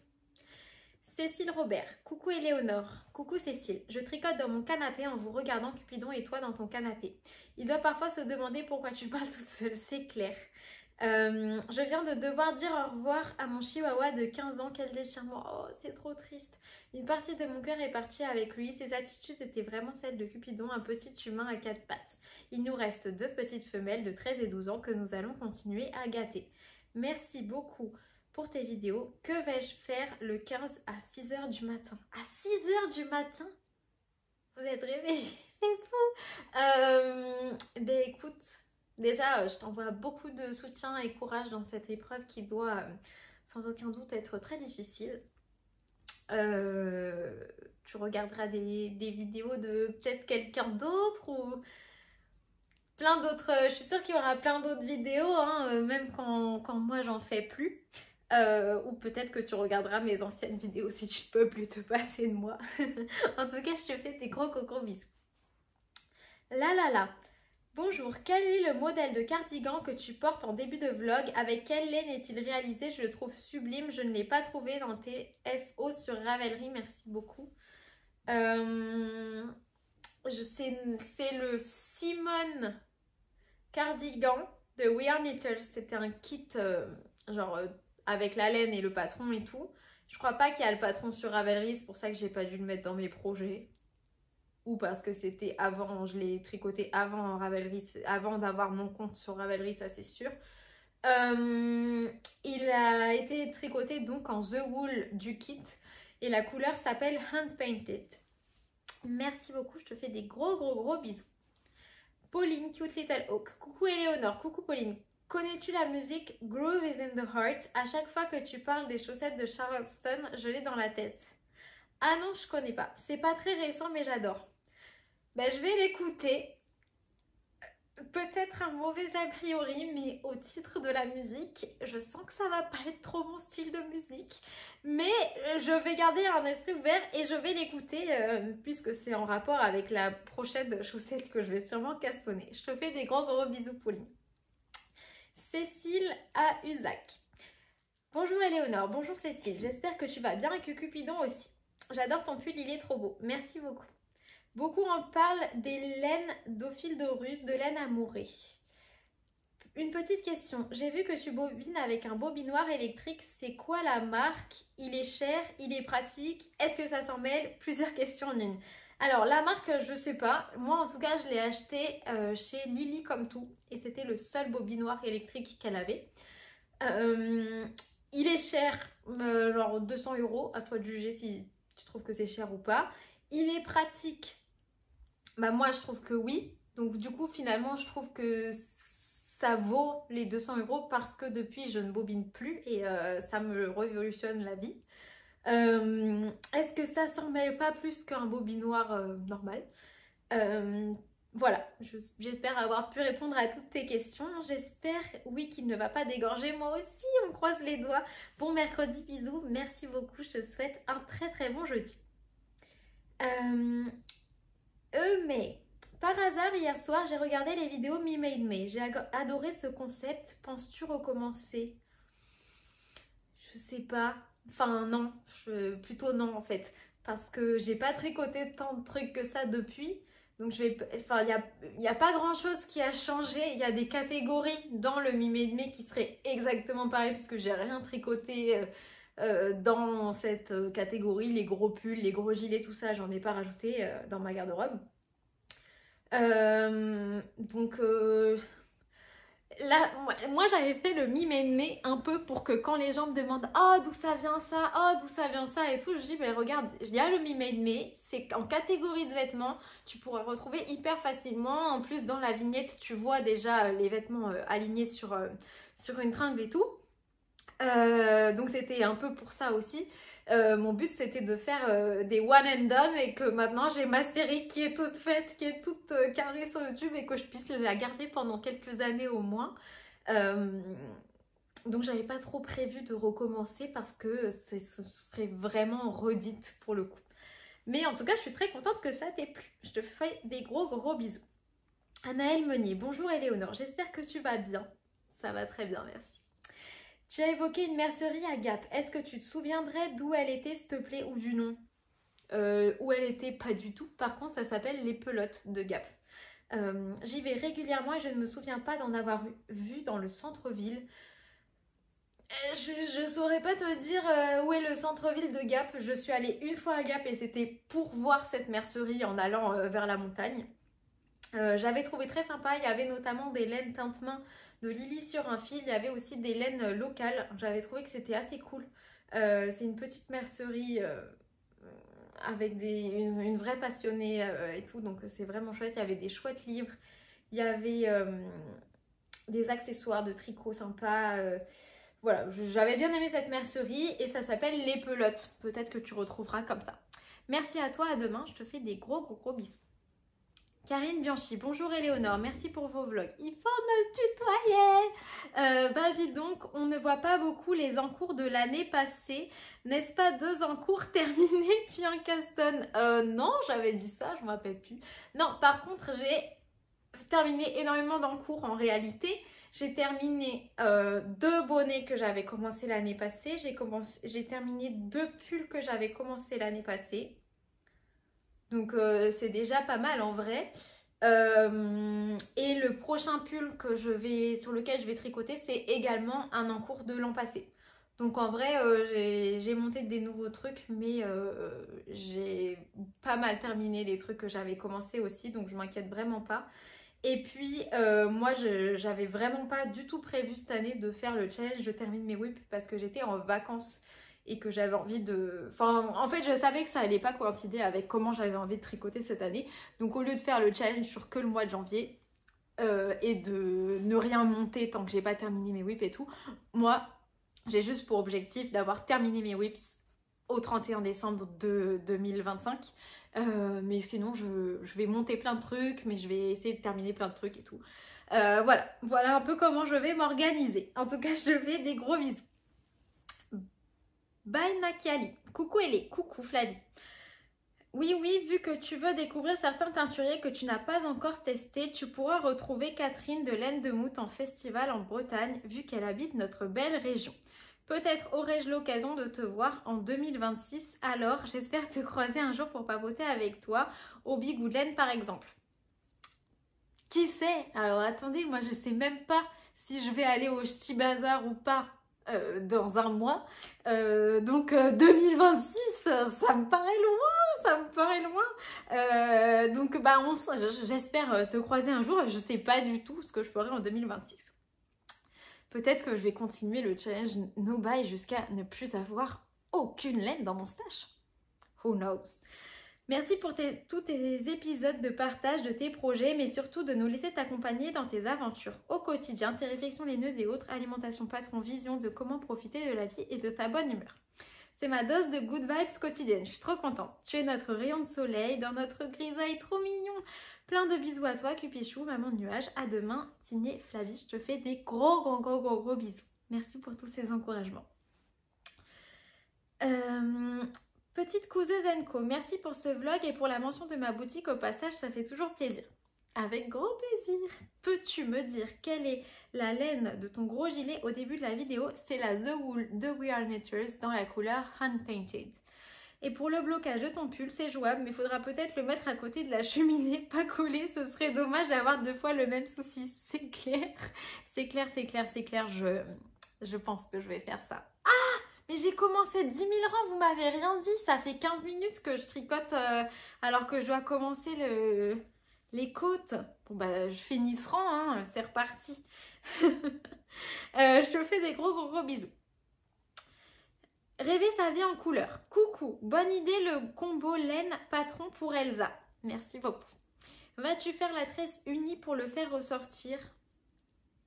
Cécile Robert, coucou Éléonore, coucou Cécile, je tricote dans mon canapé en vous regardant Cupidon et toi dans ton canapé. Il doit parfois se demander pourquoi tu parles toute seule, c'est clair. Je viens de devoir dire au revoir à mon chihuahua de 15 ans, quel déchirement, oh c'est trop triste. Une partie de mon cœur est partie avec lui, ses attitudes étaient vraiment celles de Cupidon, un petit humain à 4 pattes. Il nous reste 2 petites femelles de 13 et 12 ans que nous allons continuer à gâter. Merci beaucoup pour tes vidéos. Que vais-je faire le 15 à 6 h du matin? À 6 h du matin? Vous êtes réveillés, c'est fou. Ben écoute, déjà je t'envoie beaucoup de soutien et courage dans cette épreuve qui doit sans aucun doute être très difficile. Tu regarderas des vidéos de peut-être quelqu'un d'autre ou plein d'autres. Je suis sûre qu'il y aura plein d'autres vidéos, hein, même quand moi j'en fais plus. Ou peut-être que tu regarderas mes anciennes vidéos si tu peux plus te passer de moi. En tout cas, je te fais des gros bisous. Là. Bonjour, quel est le modèle de cardigan que tu portes en début de vlog? Avec quelle laine est-il réalisé? Je le trouve sublime. Je ne l'ai pas trouvé dans tes FO sur Ravelry. Merci beaucoup. C'est le Simone cardigan de We Are Knitters. C'était un kit genre avec la laine et le patron et tout. Je crois pas qu'il y a le patron sur Ravelry, c'est pour ça que j'ai pas dû le mettre dans mes projets. Ou parce que c'était avant, je l'ai tricoté avant Ravelry, avant d'avoir mon compte sur Ravelry, ça c'est sûr. Il a été tricoté donc en The Wool du kit et la couleur s'appelle Hand Painted. Merci beaucoup, je te fais des gros bisous. Pauline, Cute Little Hawk. Coucou Éléonore, coucou Pauline. Connais-tu la musique Groove is in the Heart? À chaque fois que tu parles des chaussettes de Charleston, je l'ai dans la tête. Ah non, je connais pas. C'est pas très récent, mais j'adore. Ben, je vais l'écouter. Peut-être un mauvais a priori, mais au titre de la musique, je sens que ça va pas être trop mon style de musique. Mais je vais garder un esprit ouvert et je vais l'écouter puisque c'est en rapport avec la prochaine chaussette que je vais sûrement castonner. Je te fais des gros bisous, Pauline. Cécile à Usac. Bonjour Éléonore, bonjour Cécile, j'espère que tu vas bien et que Cupidon aussi. J'adore ton pull, il est trop beau, merci beaucoup. Beaucoup en parlent des laines d'Ophile de Russe, de laine amourée. Une petite question, j'ai vu que tu bobines avec un bobinoir électrique, c'est quoi la marque? Il est cher, il est pratique, est-ce que ça s'en mêle? Plusieurs questions en une. Alors la marque, je sais pas, moi en tout cas je l'ai acheté chez Lily comme tout et c'était le seul bobinoir électrique qu'elle avait. Il est cher, genre 200 €, à toi de juger si tu trouves que c'est cher ou pas. Il est pratique, bah moi je trouve que oui, donc du coup finalement je trouve que ça vaut les 200 € parce que depuis je ne bobine plus et ça me révolutionne la vie. Est-ce que ça s'en mêle pas plus qu'un bobinoir normal? Voilà, j'espère avoir pu répondre à toutes tes questions. J'espère, oui, qu'il ne va pas dégorger. Moi aussi, on croise les doigts. Bon mercredi, bisous. Merci beaucoup. Je te souhaite un très bon jeudi. Mais par hasard, hier soir, j'ai regardé les vidéos Me Made Me. J'ai adoré ce concept. Penses-tu recommencer? Je sais pas. Enfin, non. Plutôt non, en fait. Parce que j'ai pas tricoté tant de trucs que ça depuis. Donc, il n'y a pas grand-chose qui a changé. Il y a des catégories dans le Me Made Me qui seraient exactement pareilles puisque j'ai rien tricoté dans cette catégorie. Les gros pulls, les gros gilets, tout ça, j'en ai pas rajouté dans ma garde-robe. Là, moi j'avais fait le Me Made Me un peu pour que quand les gens me demandent « Oh, d'où ça vient ça? Oh, d'où ça vient ça? » et tout, je dis « Mais regarde, il y a le Me Made Me, c'est en catégorie de vêtements, tu pourras retrouver hyper facilement. En plus, dans la vignette, tu vois déjà les vêtements alignés sur une tringle et tout. Donc c'était un peu pour ça aussi. Mon but c'était de faire des one and done et que maintenant j'ai ma série qui est toute faite, qui est toute carrée sur YouTube et que je puisse la garder pendant quelques années au moins. Donc j'avais pas trop prévu de recommencer parce que ce serait vraiment redite pour le coup. Mais en tout cas je suis très contente que ça t'ait plu. Je te fais des gros bisous. Anaëlle Meunier, bonjour Éléonore, j'espère que tu vas bien. Ça va très bien, merci. Tu as évoqué une mercerie à Gap. Est-ce que tu te souviendrais d'où elle était, s'il te plaît, ou du nom? Où elle était, pas du tout. Par contre, ça s'appelle Les Pelotes de Gap. J'y vais régulièrement et je ne me souviens pas d'en avoir vu dans le centre-ville. Je saurais pas te dire où est le centre-ville de Gap. Je suis allée une fois à Gap et c'était pour voir cette mercerie en allant vers la montagne. J'avais trouvé très sympa. Il y avait notamment des laines teinte-main de Lily sur un fil. Il y avait aussi des laines locales. J'avais trouvé que c'était assez cool. C'est une petite mercerie avec une vraie passionnée et tout. Donc c'est vraiment chouette. Il y avait des chouettes livres. Il y avait des accessoires de tricot sympas. Voilà, j'avais bien aimé cette mercerie et ça s'appelle Les Pelotes. Peut-être que tu retrouveras comme ça. Merci à toi, à demain. Je te fais des gros bisous. Karine Bianchi, bonjour Éléonore, merci pour vos vlogs. Il faut me tutoyer. Bah dis donc, on ne voit pas beaucoup les encours de l'année passée. N'est-ce pas 2 encours terminés puis un caston? Non, j'avais dit ça, je ne me rappelle plus. Non, par contre, j'ai terminé énormément d'encours en réalité. J'ai terminé 2 bonnets que j'avais commencé l'année passée. J'ai terminé 2 pulls que j'avais commencé l'année passée. Donc c'est déjà pas mal en vrai. Et le prochain pull sur lequel je vais tricoter, c'est également un encours de l'an passé. Donc en vrai, j'ai monté des nouveaux trucs, mais j'ai pas mal terminé les trucs que j'avais commencé aussi, donc je m'inquiète vraiment pas. Et puis moi, j'avais vraiment pas du tout prévu cette année de faire le challenge Je termine mes whips parce que j'étais en vacances. Et que j'avais envie de... Enfin, en fait, je savais que ça allait pas coïncider avec comment j'avais envie de tricoter cette année. Donc, au lieu de faire le challenge sur que le mois de janvier et de ne rien monter tant que j'ai pas terminé mes whips et tout, moi, j'ai juste pour objectif d'avoir terminé mes whips au 31 décembre de 2025. Mais sinon, je vais monter plein de trucs, mais je vais essayer de terminer plein de trucs et tout. Voilà un peu comment je vais m'organiser. En tout cas, je fais des gros bisous. Bye Nakiali. Coucou Elé, coucou Flavie. Oui, vu que tu veux découvrir certains teinturiers que tu n'as pas encore testés, tu pourras retrouver Catherine de Laine de Moute en festival en Bretagne, vu qu'elle habite notre belle région. Peut-être aurai-je l'occasion de te voir en 2026, alors j'espère te croiser un jour pour papoter avec toi, au Bigouden par exemple. Qui sait? Alors attendez, moi je sais même pas si je vais aller au Ch'ti Bazar ou pas. Dans un mois, donc 2026 ça me paraît loin, donc bah j'espère te croiser un jour. Je sais pas du tout ce que je ferai en 2026. Peut-être que je vais continuer le challenge No Buy jusqu'à ne plus avoir aucune laine dans mon stash. Who knows? Merci pour tous tes épisodes de partage de tes projets, mais surtout de nous laisser t'accompagner dans tes aventures au quotidien, tes réflexions laineuses et autres, alimentation patron, vision de comment profiter de la vie et de ta bonne humeur. C'est ma dose de good vibes quotidienne, je suis trop contente. Tu es notre rayon de soleil dans notre grisaille trop mignon. Plein de bisous à toi, Cupichou, maman de nuage. À demain, signé Flavie, je te fais des gros bisous. Merci pour tous ces encouragements. Petite couseuse Co, merci pour ce vlog et pour la mention de ma boutique au passage, ça fait toujours plaisir. Avec grand plaisir. Peux-tu me dire quelle est la laine de ton gros gilet au début de la vidéo? C'est la The Wool de We Are Kniters dans la couleur Hand Painted. Et pour le blocage de ton pull, c'est jouable, mais il faudra peut-être le mettre à côté de la cheminée, pas collé. Ce serait dommage d'avoir 2 fois le même souci. C'est clair. C'est clair. Je pense que je vais faire ça. Ah! Mais j'ai commencé 10 000 rangs, vous m'avez rien dit. Ça fait 15 minutes que je tricote alors que je dois commencer les côtes. Bon bah je fais Nice rang, hein, c'est reparti. Je te fais des gros bisous. Rêver sa vie en couleur. Coucou, bonne idée le combo laine patron pour Elsa. Merci beaucoup. Vas-tu faire la tresse unie pour le faire ressortir?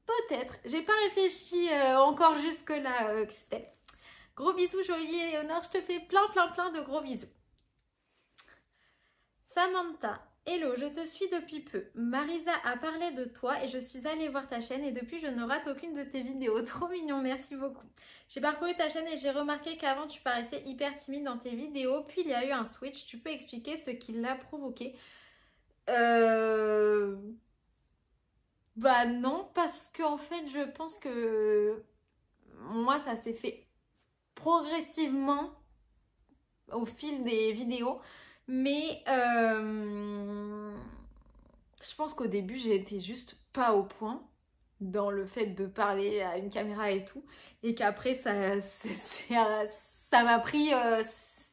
peut-être. J'ai pas réfléchi encore jusque-là, Christelle. Gros bisous, Jolie et Léonore. Je te fais plein de gros bisous. Samantha. Hello, je te suis depuis peu. Marisa a parlé de toi et je suis allée voir ta chaîne et depuis je ne rate aucune de tes vidéos. Trop mignon, merci beaucoup. J'ai parcouru ta chaîne et j'ai remarqué qu'avant tu paraissais hyper timide dans tes vidéos, puis il y a eu un switch. Tu peux expliquer ce qui l'a provoqué? Bah non, parce qu'en fait je pense que moi ça s'est fait progressivement au fil des vidéos. Mais je pense qu'au début, j'étais juste pas au point dans le fait de parler à une caméra et tout. Et qu'après, ça m'a pris,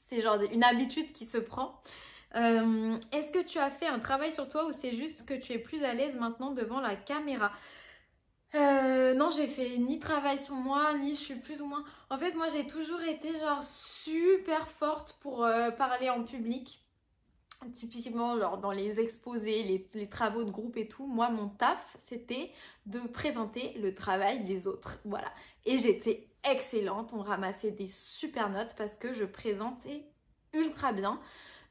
c'est genre une habitude qui se prend. Est-ce que tu as fait un travail sur toi ou c'est juste que tu es plus à l'aise maintenant devant la caméra? Non, j'ai fait ni travail sur moi, ni je suis plus ou moins... En fait, moi, j'ai toujours été genre super forte pour parler en public. Typiquement, genre, dans les exposés, les travaux de groupe et tout, moi, mon taf, c'était de présenter le travail des autres. Voilà. Et j'étais excellente. On ramassait des super notes parce que je présentais ultra bien.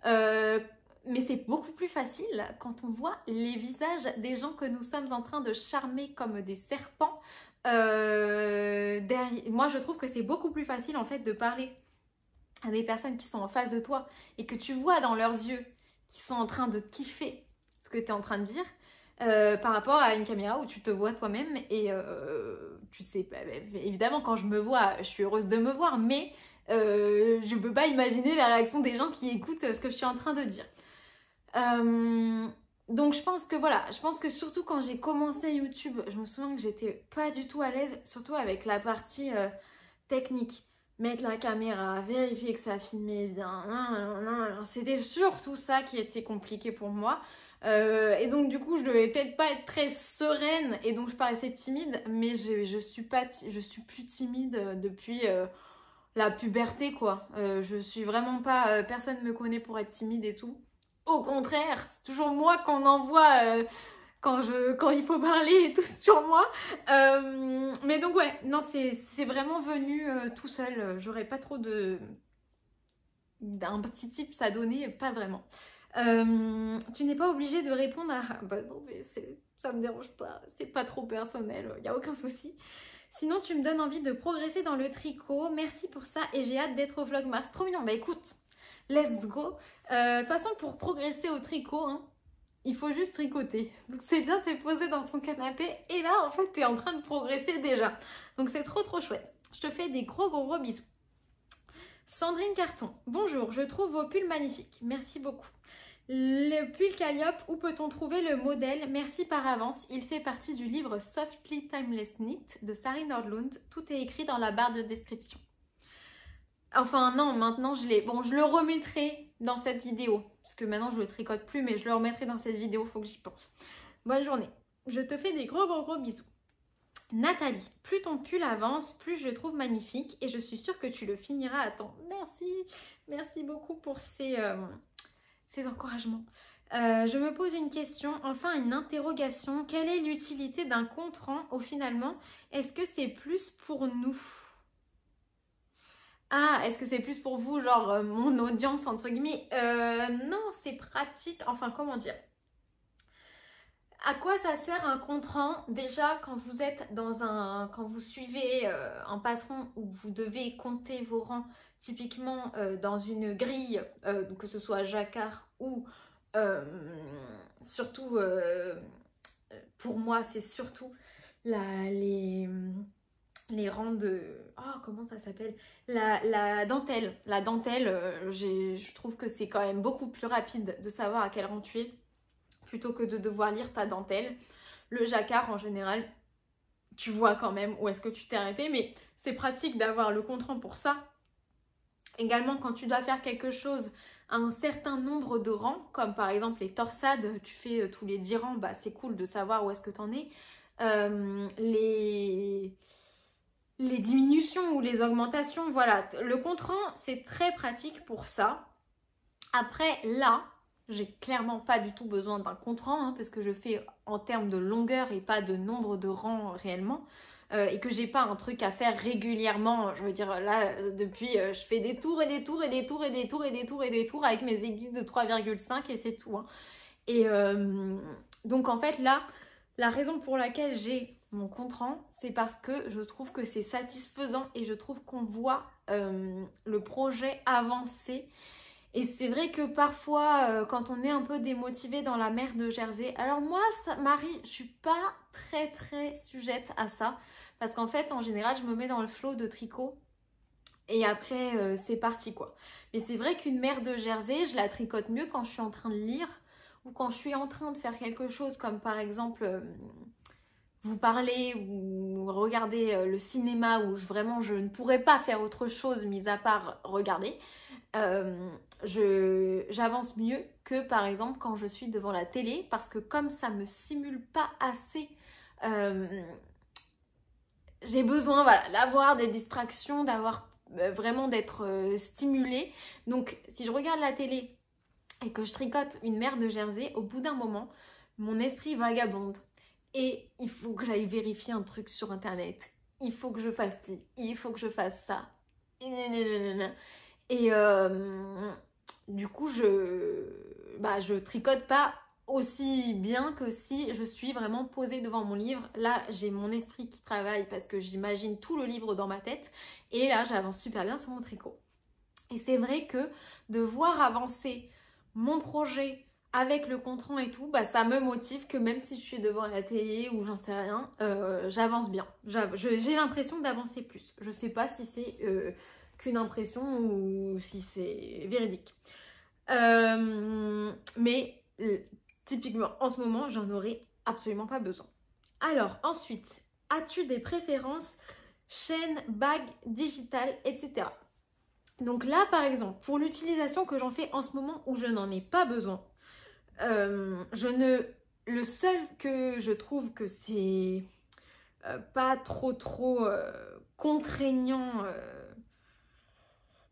Mais c'est beaucoup plus facile quand on voit les visages des gens que nous sommes en train de charmer comme des serpents. Derrière... Moi, je trouve que c'est beaucoup plus facile en fait de parler à des personnes qui sont en face de toi et que tu vois dans leurs yeux qui sont en train de kiffer ce que tu es en train de dire par rapport à une caméra où tu te vois toi-même et tu sais, évidemment quand je me vois, je suis heureuse de me voir, mais je peux pas imaginer la réaction des gens qui écoutent ce que je suis en train de dire. Donc je pense que voilà, je pense que surtout quand j'ai commencé YouTube, je me souviens que j'étais pas du tout à l'aise, surtout avec la partie technique. Mettre la caméra, vérifier que ça filmait bien, c'était surtout ça qui était compliqué pour moi. Et donc du coup je devais peut-être pas être très sereine et donc je paraissais timide, mais je suis plus timide depuis la puberté quoi. Je suis vraiment pas, personne me connaît pour être timide et tout. Au contraire, c'est toujours moi qu'on envoie quand il faut parler et tout sur moi. Mais donc ouais, non, c'est vraiment venu tout seul. J'aurais pas trop d'un petit tips à donner, pas vraiment. Tu n'es pas obligé de répondre à... Bah non, mais ça me dérange pas, c'est pas trop personnel, il n'y a aucun souci. Sinon, tu me donnes envie de progresser dans le tricot. Merci pour ça et j'ai hâte d'être au Vlogmas. Trop mignon, bah écoute, let's go. De toute façon, pour progresser au tricot, hein, il faut juste tricoter. Donc c'est bien, t'es posé dans ton canapé et là, en fait, t'es en train de progresser déjà. Donc c'est trop chouette. Je te fais des gros bisous. Sandrine Carton. Bonjour, je trouve vos pulls magnifiques. Merci beaucoup. Le pull Calliope, où peut-on trouver le modèle? Merci par avance. Il fait partie du livre Softly Timeless Knit de Sari Nordlund. Tout est écrit dans la barre de description. Enfin non, maintenant je l'ai. Bon, je le remettrai dans cette vidéo. Parce que maintenant je le tricote plus, mais je le remettrai dans cette vidéo, faut que j'y pense. Bonne journée. Je te fais des gros bisous. Nathalie, plus ton pull avance, plus je le trouve magnifique et je suis sûre que tu le finiras à temps. Merci. Merci beaucoup pour ces encouragements. Je me pose une question, enfin une interrogation. Quelle est l'utilité d'un compte-rang au finalement? Est-ce que c'est plus pour nous? Ah, est-ce que c'est plus pour vous, genre mon audience entre guillemets? Non, c'est pratique. Enfin, comment dire? À quoi ça sert un compte-rang? Déjà, quand vous êtes quand vous suivez un patron où vous devez compter vos rangs, typiquement dans une grille, que ce soit jacquard ou surtout, pour moi, c'est surtout les rangs de... Oh, comment ça s'appelle? La dentelle. La dentelle, je trouve que c'est quand même beaucoup plus rapide de savoir à quel rang tu es plutôt que de devoir lire ta dentelle. Le jacquard, en général, tu vois quand même où est-ce que tu t'es arrêté, mais c'est pratique d'avoir le compte-rang pour ça. Également, quand tu dois faire quelque chose à un certain nombre de rangs, comme par exemple les torsades, tu fais tous les 10 rangs, bah, c'est cool de savoir où est-ce que tu en es. Les diminutions ou les augmentations, voilà. Le compte-rang, c'est très pratique pour ça. Après, là, J'ai clairement pas du tout besoin d'un compte-rang hein, parce que je fais en termes de longueur et pas de nombre de rangs réellement. Et que j'ai pas un truc à faire régulièrement. Je veux dire, là, depuis, je fais des tours et des tours et des tours et des tours et des tours et des tours avec mes aiguilles de 3,5 et c'est tout. Hein. Et donc en fait là, la raison pour laquelle j'ai mon compte-rang, c'est parce que je trouve que c'est satisfaisant et je trouve qu'on voit le projet avancer. Et c'est vrai que parfois, quand on est un peu démotivé dans la mer de Jersey, alors moi, Marie, je suis pas très sujette à ça. Parce qu'en fait, en général, je me mets dans le flow de tricot. Et après, c'est parti quoi. Mais c'est vrai qu'une mer de Jersey, je la tricote mieux quand je suis en train de lire. Ou quand je suis en train de faire quelque chose comme par exemple vous parler ou regarder le cinéma où vraiment je ne pourrais pas faire autre chose mis à part regarder, j'avance mieux que par exemple quand je suis devant la télé parce que comme ça me simule pas assez, j'ai besoin voilà, d'avoir des distractions, d'avoir vraiment d'être stimulée. Donc si je regarde la télé et que je tricote une mer de Jersey, au bout d'un moment, mon esprit vagabonde. Et il faut que j'aille vérifier un truc sur internet. Il faut que je fasse ci, il faut que je fasse ça. Et du coup, je tricote pas aussi bien que si je suis vraiment posée devant mon livre. Là, j'ai mon esprit qui travaille parce que j'imagine tout le livre dans ma tête. Et là, j'avance super bien sur mon tricot. Et c'est vrai que de voir avancer mon projet avec le compte-rang et tout, bah, ça me motive que même si je suis devant la télé ou j'en sais rien, j'avance bien. J'ai l'impression d'avancer plus. Je sais pas si c'est qu'une impression ou si c'est véridique. Mais typiquement, en ce moment, j'en aurais absolument pas besoin. Alors, ensuite, as-tu des préférences chaîne, bague, digitale, etc. Donc là, par exemple, pour l'utilisation que j'en fais en ce moment où je n'en ai pas besoin, le seul que je trouve que c'est pas trop contraignant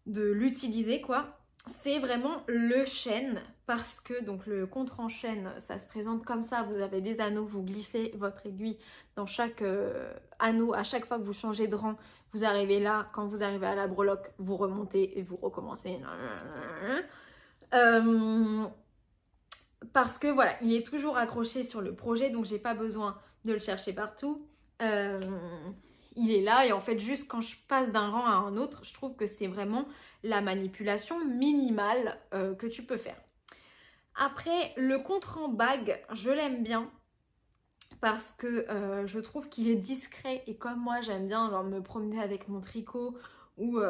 de l'utiliser, quoi, c'est vraiment le chêne. Parce que donc le contre en chêne, ça se présente comme ça. Vous avez des anneaux, vous glissez votre aiguille dans chaque anneau. À chaque fois que vous changez de rang, vous arrivez là. Quand vous arrivez à la breloque, vous remontez et vous recommencez. Parce que voilà, il est toujours accroché sur le projet, donc j'ai pas besoin de le chercher partout. Il est là et en fait juste quand je passe d'un rang à un autre, je trouve que c'est vraiment la manipulation minimale que tu peux faire. Après, le contre en bague, je l'aime bien parce que je trouve qu'il est discret et comme moi j'aime bien genre, me promener avec mon tricot ou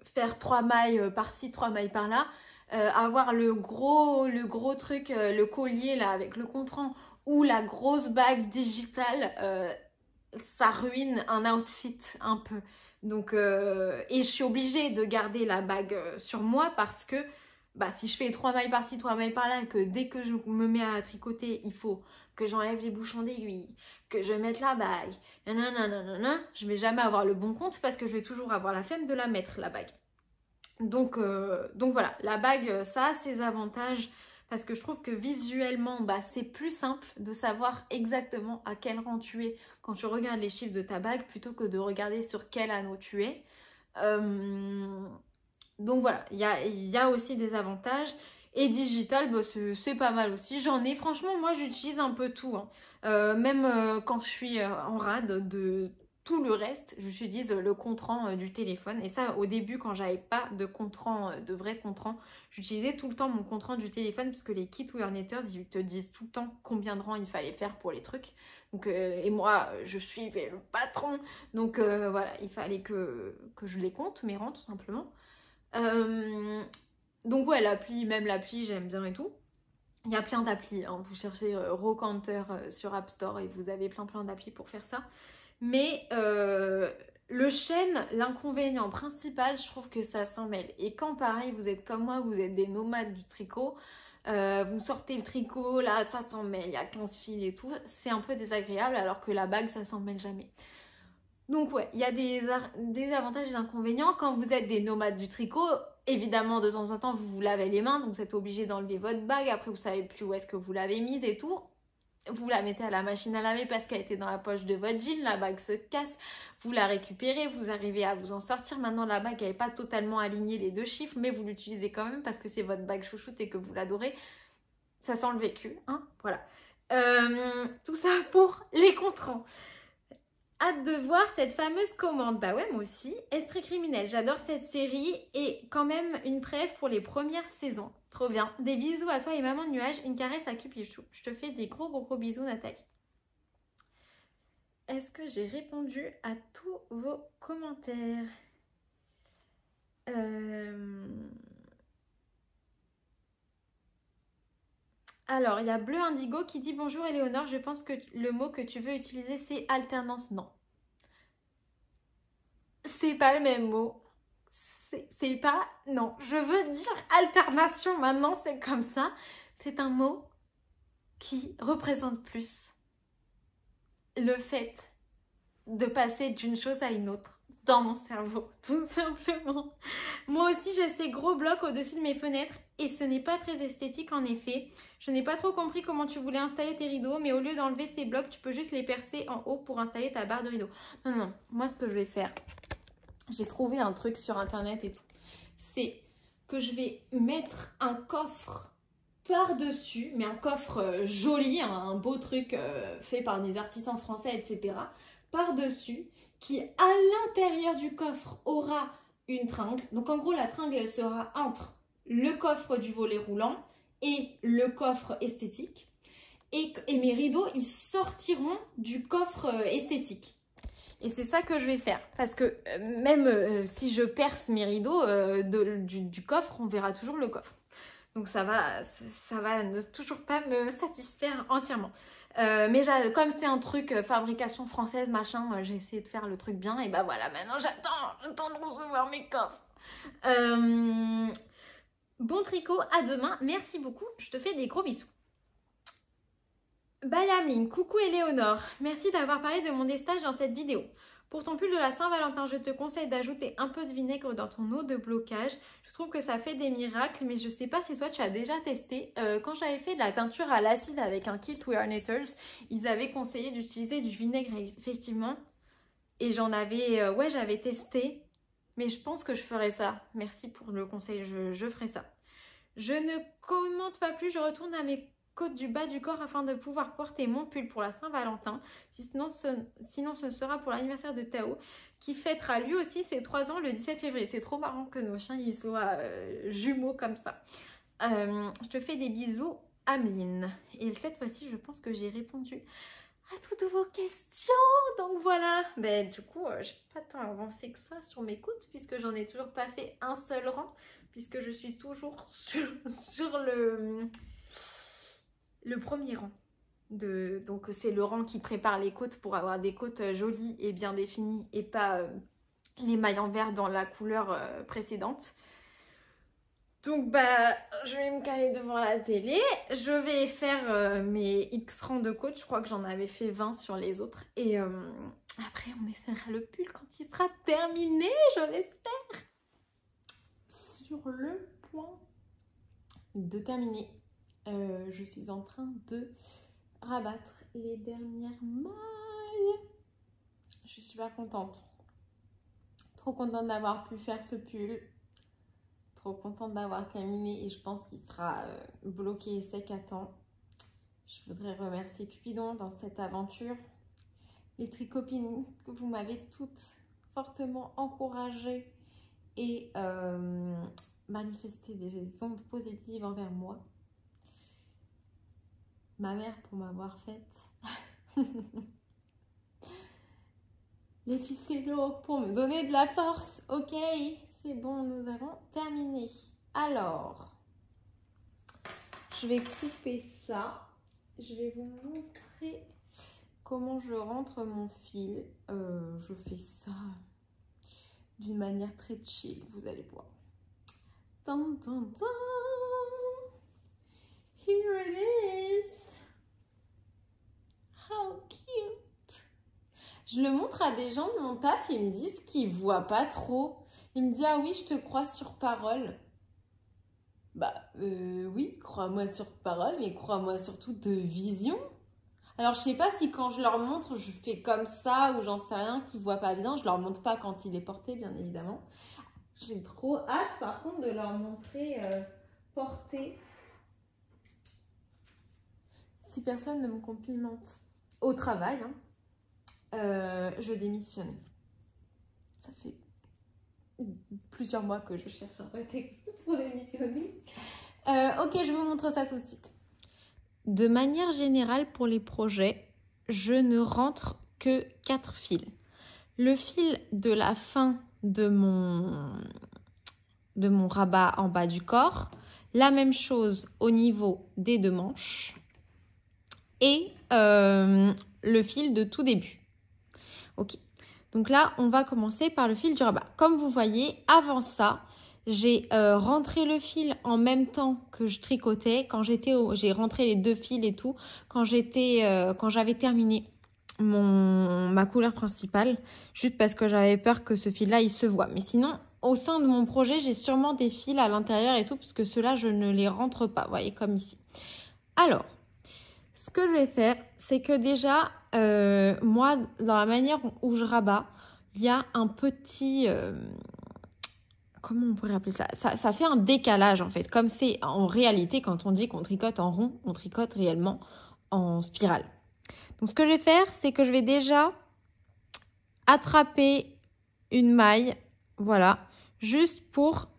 faire 3 mailles par-ci, 3 mailles par-là, avoir le gros truc, le collier là avec le contre-rang ou la grosse bague digitale, ça ruine un outfit un peu. Donc, et je suis obligée de garder la bague sur moi parce que bah, si je fais 3 mailles par-ci, 3 mailles par-là, que dès que je me mets à tricoter, il faut que j'enlève les bouchons d'aiguille, que je mette la bague, nanana, je vais jamais avoir le bon compte parce que je vais toujours avoir la flemme de la mettre, la bague. Donc voilà, la bague, ça a ses avantages parce que je trouve que visuellement, bah, c'est plus simple de savoir exactement à quel rang tu es quand tu regardes les chiffres de ta bague plutôt que de regarder sur quel anneau tu es. Donc voilà, il y a aussi des avantages. Et digital, bah, c'est pas mal aussi. J'en ai, franchement, moi j'utilise un peu tout. Hein. Même quand je suis en rade de tout le reste, j'utilise le compte-rang du téléphone. Et ça, au début, quand j'avais pas de compte-rang, de vrai compte-rang, j'utilisais tout le temps mon compte-rang du téléphone parce que les kits Wearknitters, ils te disent tout le temps combien de rangs il fallait faire pour les trucs. Donc, et moi, je suivais le patron. Donc voilà, il fallait que je les compte, mes rangs, tout simplement. Donc ouais, même l'appli, j'aime bien et tout. Il y a plein d'applis, hein. Vous cherchez Rocanter sur App Store et vous avez plein d'applis pour faire ça. Mais le chêne, l'inconvénient principal, je trouve que ça s'en mêle. Et quand pareil, vous êtes comme moi, vous êtes des nomades du tricot, vous sortez le tricot, là ça s'en mêle, il y a 15 fils et tout, c'est un peu désagréable alors que la bague ça s'en mêle jamais. Donc ouais, il y a des avantages et des inconvénients. Quand vous êtes des nomades du tricot, évidemment, de temps en temps, vous vous lavez les mains, donc vous êtes obligé d'enlever votre bague. Après, vous savez plus où est-ce que vous l'avez mise et tout. Vous la mettez à la machine à laver parce qu'elle était dans la poche de votre jean, la bague se casse, vous la récupérez, vous arrivez à vous en sortir. Maintenant, la bague, elle n'est pas totalement alignée les 2 chiffres, mais vous l'utilisez quand même parce que c'est votre bague chouchoute et que vous l'adorez. Ça sent le vécu, hein, voilà. Tout ça pour les contrans. Hâte de voir cette fameuse commande. Bah ouais, moi aussi. Esprit criminel, j'adore cette série et quand même une préf pour les premières saisons. Trop bien. Des bisous à toi et maman nuage, une caresse à Cupichou. Je te fais des gros bisous, Nathalie. Est-ce que j'ai répondu à tous vos commentaires? Alors, il y a Bleu Indigo qui dit « Bonjour Éléonore, je pense que le mot que tu veux utiliser, c'est alternance. » Non. C'est pas le même mot. C'est pas... Non, je veux dire alternation maintenant, c'est comme ça. C'est un mot qui représente plus le fait de passer d'une chose à une autre dans mon cerveau, tout simplement. Moi aussi, j'ai ces gros blocs au-dessus de mes fenêtres et ce n'est pas très esthétique en effet. Je n'ai pas trop compris comment tu voulais installer tes rideaux, mais au lieu d'enlever ces blocs, tu peux juste les percer en haut pour installer ta barre de rideaux. Non, non, moi ce que je vais faire, j'ai trouvé un truc sur internet et tout, c'est que je vais mettre un coffre par-dessus, mais un coffre joli, un beau truc fait par des artisans français, etc. Par-dessus, qui à l'intérieur du coffre aura une tringle. Donc en gros, la tringle, elle sera entre le coffre du volet roulant et le coffre esthétique. Et mes rideaux, ils sortiront du coffre esthétique. Et c'est ça que je vais faire. Parce que même si je perce mes rideaux du coffre, on verra toujours le coffre. Donc ça va ne toujours pas me satisfaire entièrement. Mais comme c'est un truc fabrication française, machin, j'ai essayé de faire le truc bien. Et bah voilà, maintenant j'attends de recevoir mes coffres. Bon tricot, à demain. Merci beaucoup, je te fais des gros bisous. Bye Ameline, coucou Éléonore. Merci d'avoir parlé de mon destage dans cette vidéo. Pour ton pull de la Saint-Valentin, je te conseille d'ajouter un peu de vinaigre dans ton eau de blocage. Je trouve que ça fait des miracles, mais je sais pas si toi tu as déjà testé. Quand j'avais fait de la teinture à l'acide avec un kit We Are Knitters, ils avaient conseillé d'utiliser du vinaigre effectivement. Et j'avais testé, mais je pense que je ferai ça. Merci pour le conseil, je ferai ça. Je ne commente pas plus, je retourne à mes côtes du bas du corps afin de pouvoir porter mon pull pour la Saint-Valentin. Sinon, ce sera pour l'anniversaire de Tao qui fêtera lui aussi ses 3 ans le 17 février. C'est trop marrant que nos chiens ils soient jumeaux comme ça. Je te fais des bisous, Ameline. Et cette fois-ci, je pense que j'ai répondu à toutes vos questions. Donc voilà. Ben, du coup, j'ai pas tant avancé que ça sur mes côtes puisque j'en ai toujours pas fait un seul rang. Puisque je suis toujours sur le premier rang. Donc c'est le rang qui prépare les côtes pour avoir des côtes jolies et bien définies et pas les mailles en vert dans la couleur précédente. Donc bah je vais me caler devant la télé, je vais faire mes X rangs de côtes, je crois que j'en avais fait 20 sur les autres et après on essaiera le pull quand il sera terminé, je l'espère. Sur le point de terminer. Je suis en train de rabattre les dernières mailles. Je suis super contente. Trop contente d'avoir pu faire ce pull. Trop contente d'avoir terminé et je pense qu'il sera bloqué et sec à temps. Je voudrais remercier Cupidon dans cette aventure. Les tricopines que vous m'avez toutes fortement encouragées et manifesté des ondes positives envers moi. Ma mère pour m'avoir faite. Les ficellos pour me donner de la force. Ok, c'est bon, nous avons terminé. Alors, je vais couper ça. Je vais vous montrer comment je rentre mon fil. Je fais ça d'une manière très chill, vous allez voir. Dun, dun, dun. Here it is. How cute. Je le montre à des gens de mon taf, ils me disent qu'ils voient pas trop. Il me dit, ah oui, je te crois sur parole. Bah oui, crois-moi sur parole, mais crois-moi surtout de vision. Alors, je sais pas si quand je leur montre, je fais comme ça ou j'en sais rien, qu'ils voient pas bien. Je leur montre pas quand il est porté, bien évidemment. J'ai trop hâte, par contre, de leur montrer porté. Si personne ne me complimente au travail, hein, je démissionne. Ça fait plusieurs mois que je cherche un prétexte pour démissionner. Ok, je vous montre ça tout de suite. De manière générale, pour les projets, je ne rentre que 4 fils. Le fil de la fin de mon rabat en bas du corps, la même chose au niveau des 2 manches et le fil de tout début. Ok, donc là, on va commencer par le fil du rabat. Comme vous voyez, avant ça, j'ai rentré le fil en même temps que je tricotais. J'ai rentré les 2 fils et tout quand j'avais terminé ma couleur principale, juste parce que j'avais peur que ce fil-là, il se voit. Mais sinon, au sein de mon projet, j'ai sûrement des fils à l'intérieur et tout, parce que ceux-là, je ne les rentre pas, vous voyez, comme ici. Alors, ce que je vais faire, c'est que déjà, moi, dans la manière où je rabats, il y a un petit... comment on pourrait appeler ça, ça fait un décalage en fait. Comme c'est en réalité, quand on dit qu'on tricote en rond, on tricote réellement en spirale. Donc ce que je vais faire, c'est que je vais déjà attraper une maille, voilà, juste pour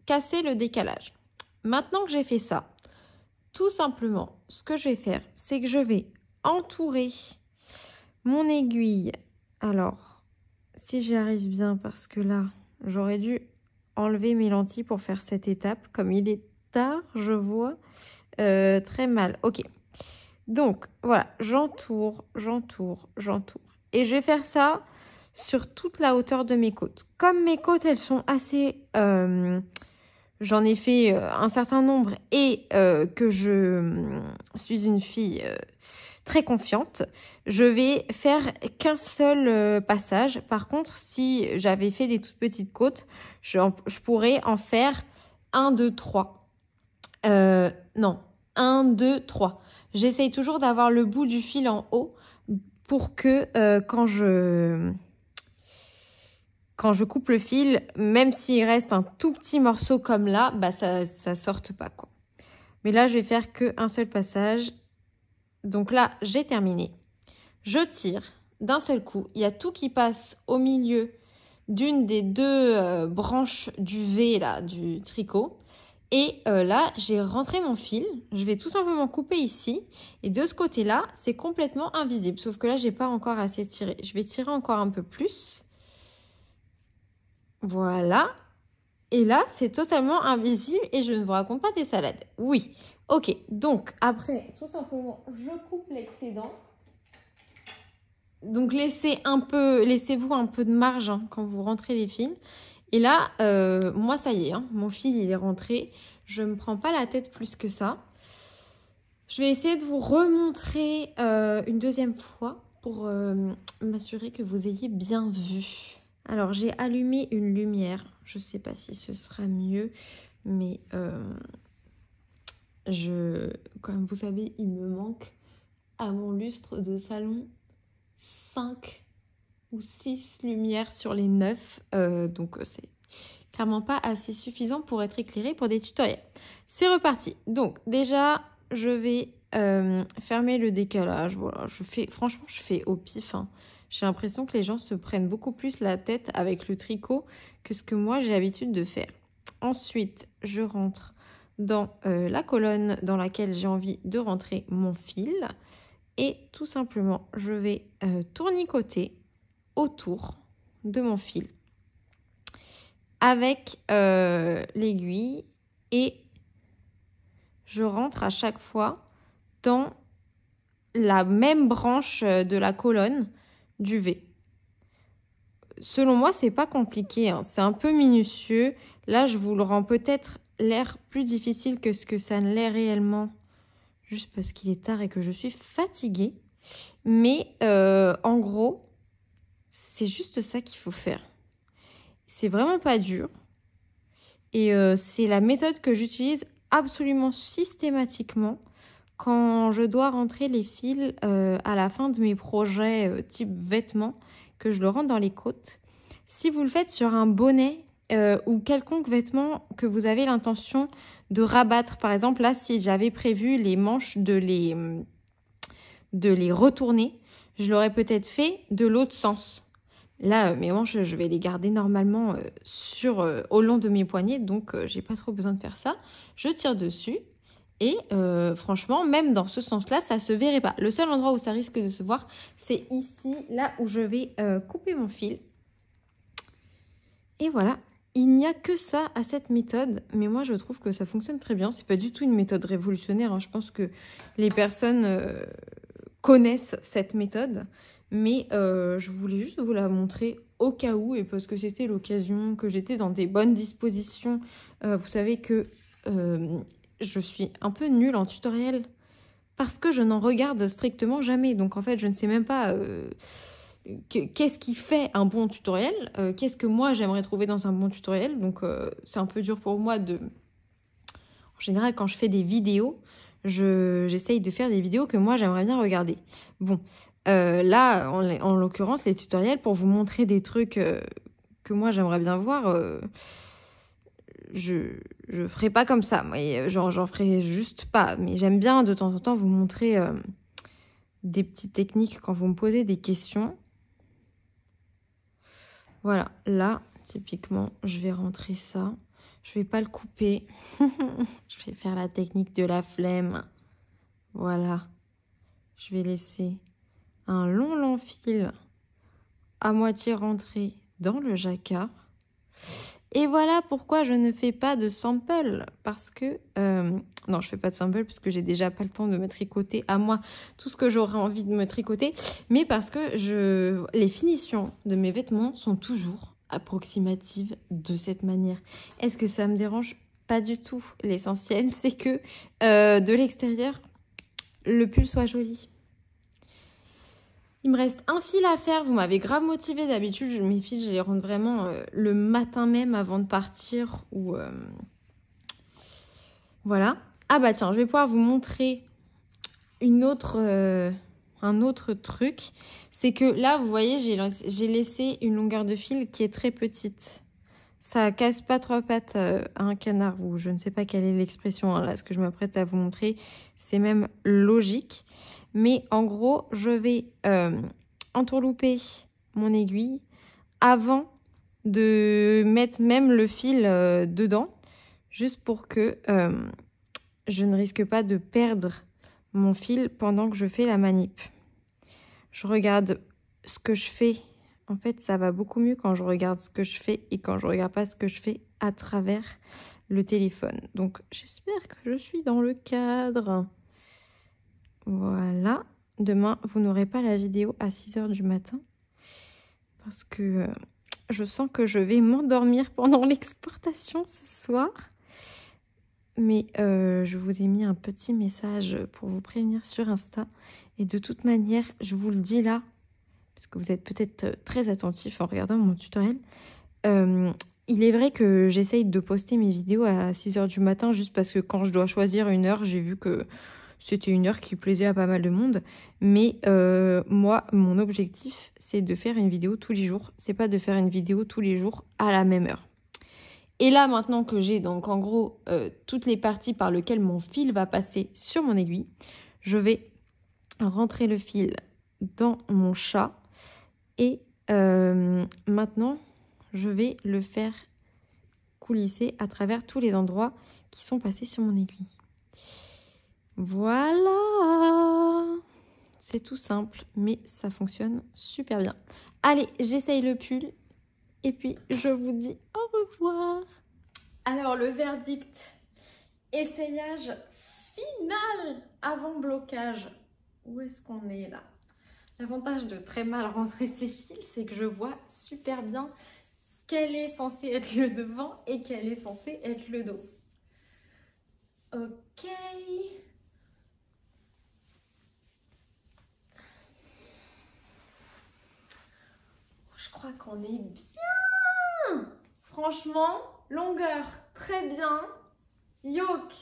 casser le décalage. Maintenant que j'ai fait ça, tout simplement, ce que je vais faire, c'est que je vais entourer mon aiguille. Alors, si j'y arrive bien, parce que là, j'aurais dû enlever mes lentilles pour faire cette étape. Comme il est tard, je vois très mal. Ok. Donc, voilà, j'entoure. Et je vais faire ça sur toute la hauteur de mes côtes. Comme mes côtes, elles sont assez... j'en ai fait un certain nombre et que je suis une fille très confiante, je vais faire qu'un seul passage. Par contre, si j'avais fait des toutes petites côtes, je pourrais en faire 1, 2, 3. Non, 1, 2, 3. J'essaye toujours d'avoir le bout du fil en haut pour que quand je coupe le fil, même s'il reste un tout petit morceau comme là, bah ça sorte pas, quoi. Mais là, je vais faire qu'un seul passage. Donc là, j'ai terminé. Je tire d'un seul coup. Il y a tout qui passe au milieu d'une des 2 branches du V là, du tricot. Et là, j'ai rentré mon fil. Je vais tout simplement couper ici. Et de ce côté-là, c'est complètement invisible. Sauf que là, j'ai pas encore assez tiré. Je vais tirer encore un peu plus. Voilà. Et là, c'est totalement invisible et je ne vous raconte pas des salades. Oui. Ok. Donc, après, tout simplement, je coupe l'excédent. Donc, laissez-vous un peu de marge hein, quand vous rentrez les fils. Et là, moi, ça y est, hein, mon fil, il est rentré. Je ne me prends pas la tête plus que ça. Je vais essayer de vous remontrer une deuxième fois pour m'assurer que vous ayez bien vu. Alors, j'ai allumé une lumière. Je ne sais pas si ce sera mieux, mais comme vous savez, il me manque à mon lustre de salon 5 ou 6 lumières sur les 9. Donc, c'est clairement pas assez suffisant pour être éclairé pour des tutoriels. C'est reparti. Donc, déjà, je vais fermer le décalage. Voilà, franchement, je fais au pif, hein. J'ai l'impression que les gens se prennent beaucoup plus la tête avec le tricot que ce que moi, j'ai l'habitude de faire. Ensuite, je rentre dans la colonne dans laquelle j'ai envie de rentrer mon fil. Et tout simplement, je vais tournicoter autour de mon fil avec l'aiguille et je rentre à chaque fois dans la même branche de la colonne du V. Selon moi, c'est pas compliqué, hein. C'est un peu minutieux. Là, je vous le rends peut-être l'air plus difficile que ce que ça ne l'est réellement, juste parce qu'il est tard et que je suis fatiguée. Mais en gros, c'est juste ça qu'il faut faire. C'est vraiment pas dur. Et c'est la méthode que j'utilise absolument systématiquement quand je dois rentrer les fils à la fin de mes projets type vêtements, que je le rentre dans les côtes. Si vous le faites sur un bonnet ou quelconque vêtement que vous avez l'intention de rabattre, par exemple là si j'avais prévu les manches de les retourner, je l'aurais peut-être fait de l'autre sens. Là, mes manches, je vais les garder normalement au long de mes poignets, donc j'ai pas trop besoin de faire ça. Je tire dessus et franchement, même dans ce sens-là, ça se verrait pas. Le seul endroit où ça risque de se voir, c'est ici, là où je vais couper mon fil. Et voilà, il n'y a que ça à cette méthode, mais moi je trouve que ça fonctionne très bien. C'est pas du tout une méthode révolutionnaire, hein. Je pense que les personnes connaissent cette méthode. Mais je voulais juste vous la montrer au cas où et parce que c'était l'occasion, que j'étais dans des bonnes dispositions. Vous savez que je suis un peu nulle en tutoriel parce que je n'en regarde strictement jamais. Donc en fait, je ne sais même pas qu'est-ce qui fait un bon tutoriel, qu'est-ce que moi j'aimerais trouver dans un bon tutoriel. Donc c'est un peu dur pour moi de... En général, quand je fais des vidéos, j'essaye de faire des vidéos que moi j'aimerais bien regarder. Bon, là, en l'occurrence, les tutoriels, pour vous montrer des trucs que moi j'aimerais bien voir, je ferai pas comme ça. Moi, j'en ferai juste pas. Mais j'aime bien de temps en temps vous montrer des petites techniques quand vous me posez des questions. Voilà, là, typiquement, je vais rentrer ça. Je vais pas le couper. Je vais faire la technique de la flemme. Voilà. Je vais laisser un long fil à moitié rentré dans le jacquard. Et voilà pourquoi je ne fais pas de sample. Parce que... non, je fais pas de sample parce que j'ai déjà pas le temps de me tricoter à moi tout ce que j'aurais envie de me tricoter. Mais parce que les finitions de mes vêtements sont toujours approximatives de cette manière. Est-ce que ça me dérange? Pas du tout. L'essentiel, c'est que de l'extérieur, le pull soit joli. Il me reste un fil à faire. Vous m'avez grave motivée. D'habitude, mes fils, je les rentre vraiment le matin même avant de partir. Ou voilà. Ah bah tiens, je vais pouvoir vous montrer un autre truc. C'est que là, vous voyez, j'ai laissé une longueur de fil qui est très petite. Ça casse pas trois pattes à un canard. Ou je ne sais pas quelle est l'expression. Hein, là, ce que je m'apprête à vous montrer, c'est même logique. Mais en gros, je vais entourlouper mon aiguille avant de mettre même le fil dedans, juste pour que je ne risque pas de perdre mon fil pendant que je fais la manip. Je regarde ce que je fais. En fait, ça va beaucoup mieux quand je regarde ce que je fais et quand je regarde pas ce que je fais à travers le téléphone. Donc, j'espère que je suis dans le cadre. Voilà. Demain, vous n'aurez pas la vidéo à 6 h du matin parce que je sens que je vais m'endormir pendant l'exportation ce soir. Mais je vous ai mis un petit message pour vous prévenir sur Insta. Et de toute manière, je vous le dis là, parce que vous êtes peut-être très attentif en regardant mon tutoriel. Il est vrai que j'essaye de poster mes vidéos à 6 h du matin juste parce que quand je dois choisir une heure, j'ai vu que c'était une heure qui plaisait à pas mal de monde. Mais moi, mon objectif, c'est de faire une vidéo tous les jours. C'est pas de faire une vidéo tous les jours à la même heure. Et là, maintenant que j'ai donc en gros toutes les parties par lesquelles mon fil va passer sur mon aiguille, je vais rentrer le fil dans mon chat. Et maintenant, je vais le faire coulisser à travers tous les endroits qui sont passés sur mon aiguille. Voilà, c'est tout simple, mais ça fonctionne super bien. Allez, j'essaye le pull et puis je vous dis au revoir. Alors, le verdict, essayage final avant blocage. Où est-ce qu'on est là? L'avantage de très mal rentrer ses fils, c'est que je vois super bien quel est censé être le devant et quel est censé être le dos. Ok. Je crois qu'on est bien. Franchement, longueur, très bien. Yoke,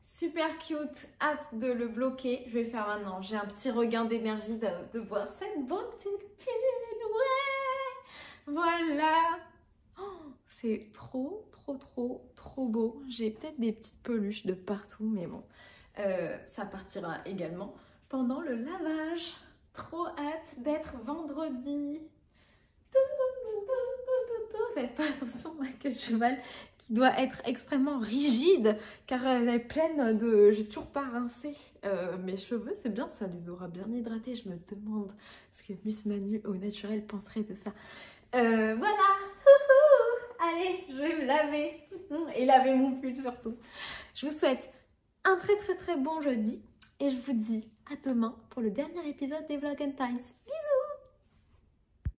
super cute. Hâte de le bloquer. Je vais le faire maintenant. J'ai un petit regain d'énergie de voir cette beauté de pull. Ouais, voilà. Oh, c'est trop beau. J'ai peut-être des petites peluches de partout, mais bon, ça partira également pendant le lavage. Trop hâte d'être vendredi. Faites pas attention à ma queue de cheval qui doit être extrêmement rigide car elle est pleine de... J'ai toujours pas rincé mes cheveux, c'est bien, ça les aura bien hydratés. Je me demande ce que Miss Manu au naturel penserait de ça. Voilà. Allez, je vais me laver et laver mon pull surtout. Je vous souhaite un très bon jeudi et je vous dis à demain pour le dernier épisode des Vlog and Times. Bisous.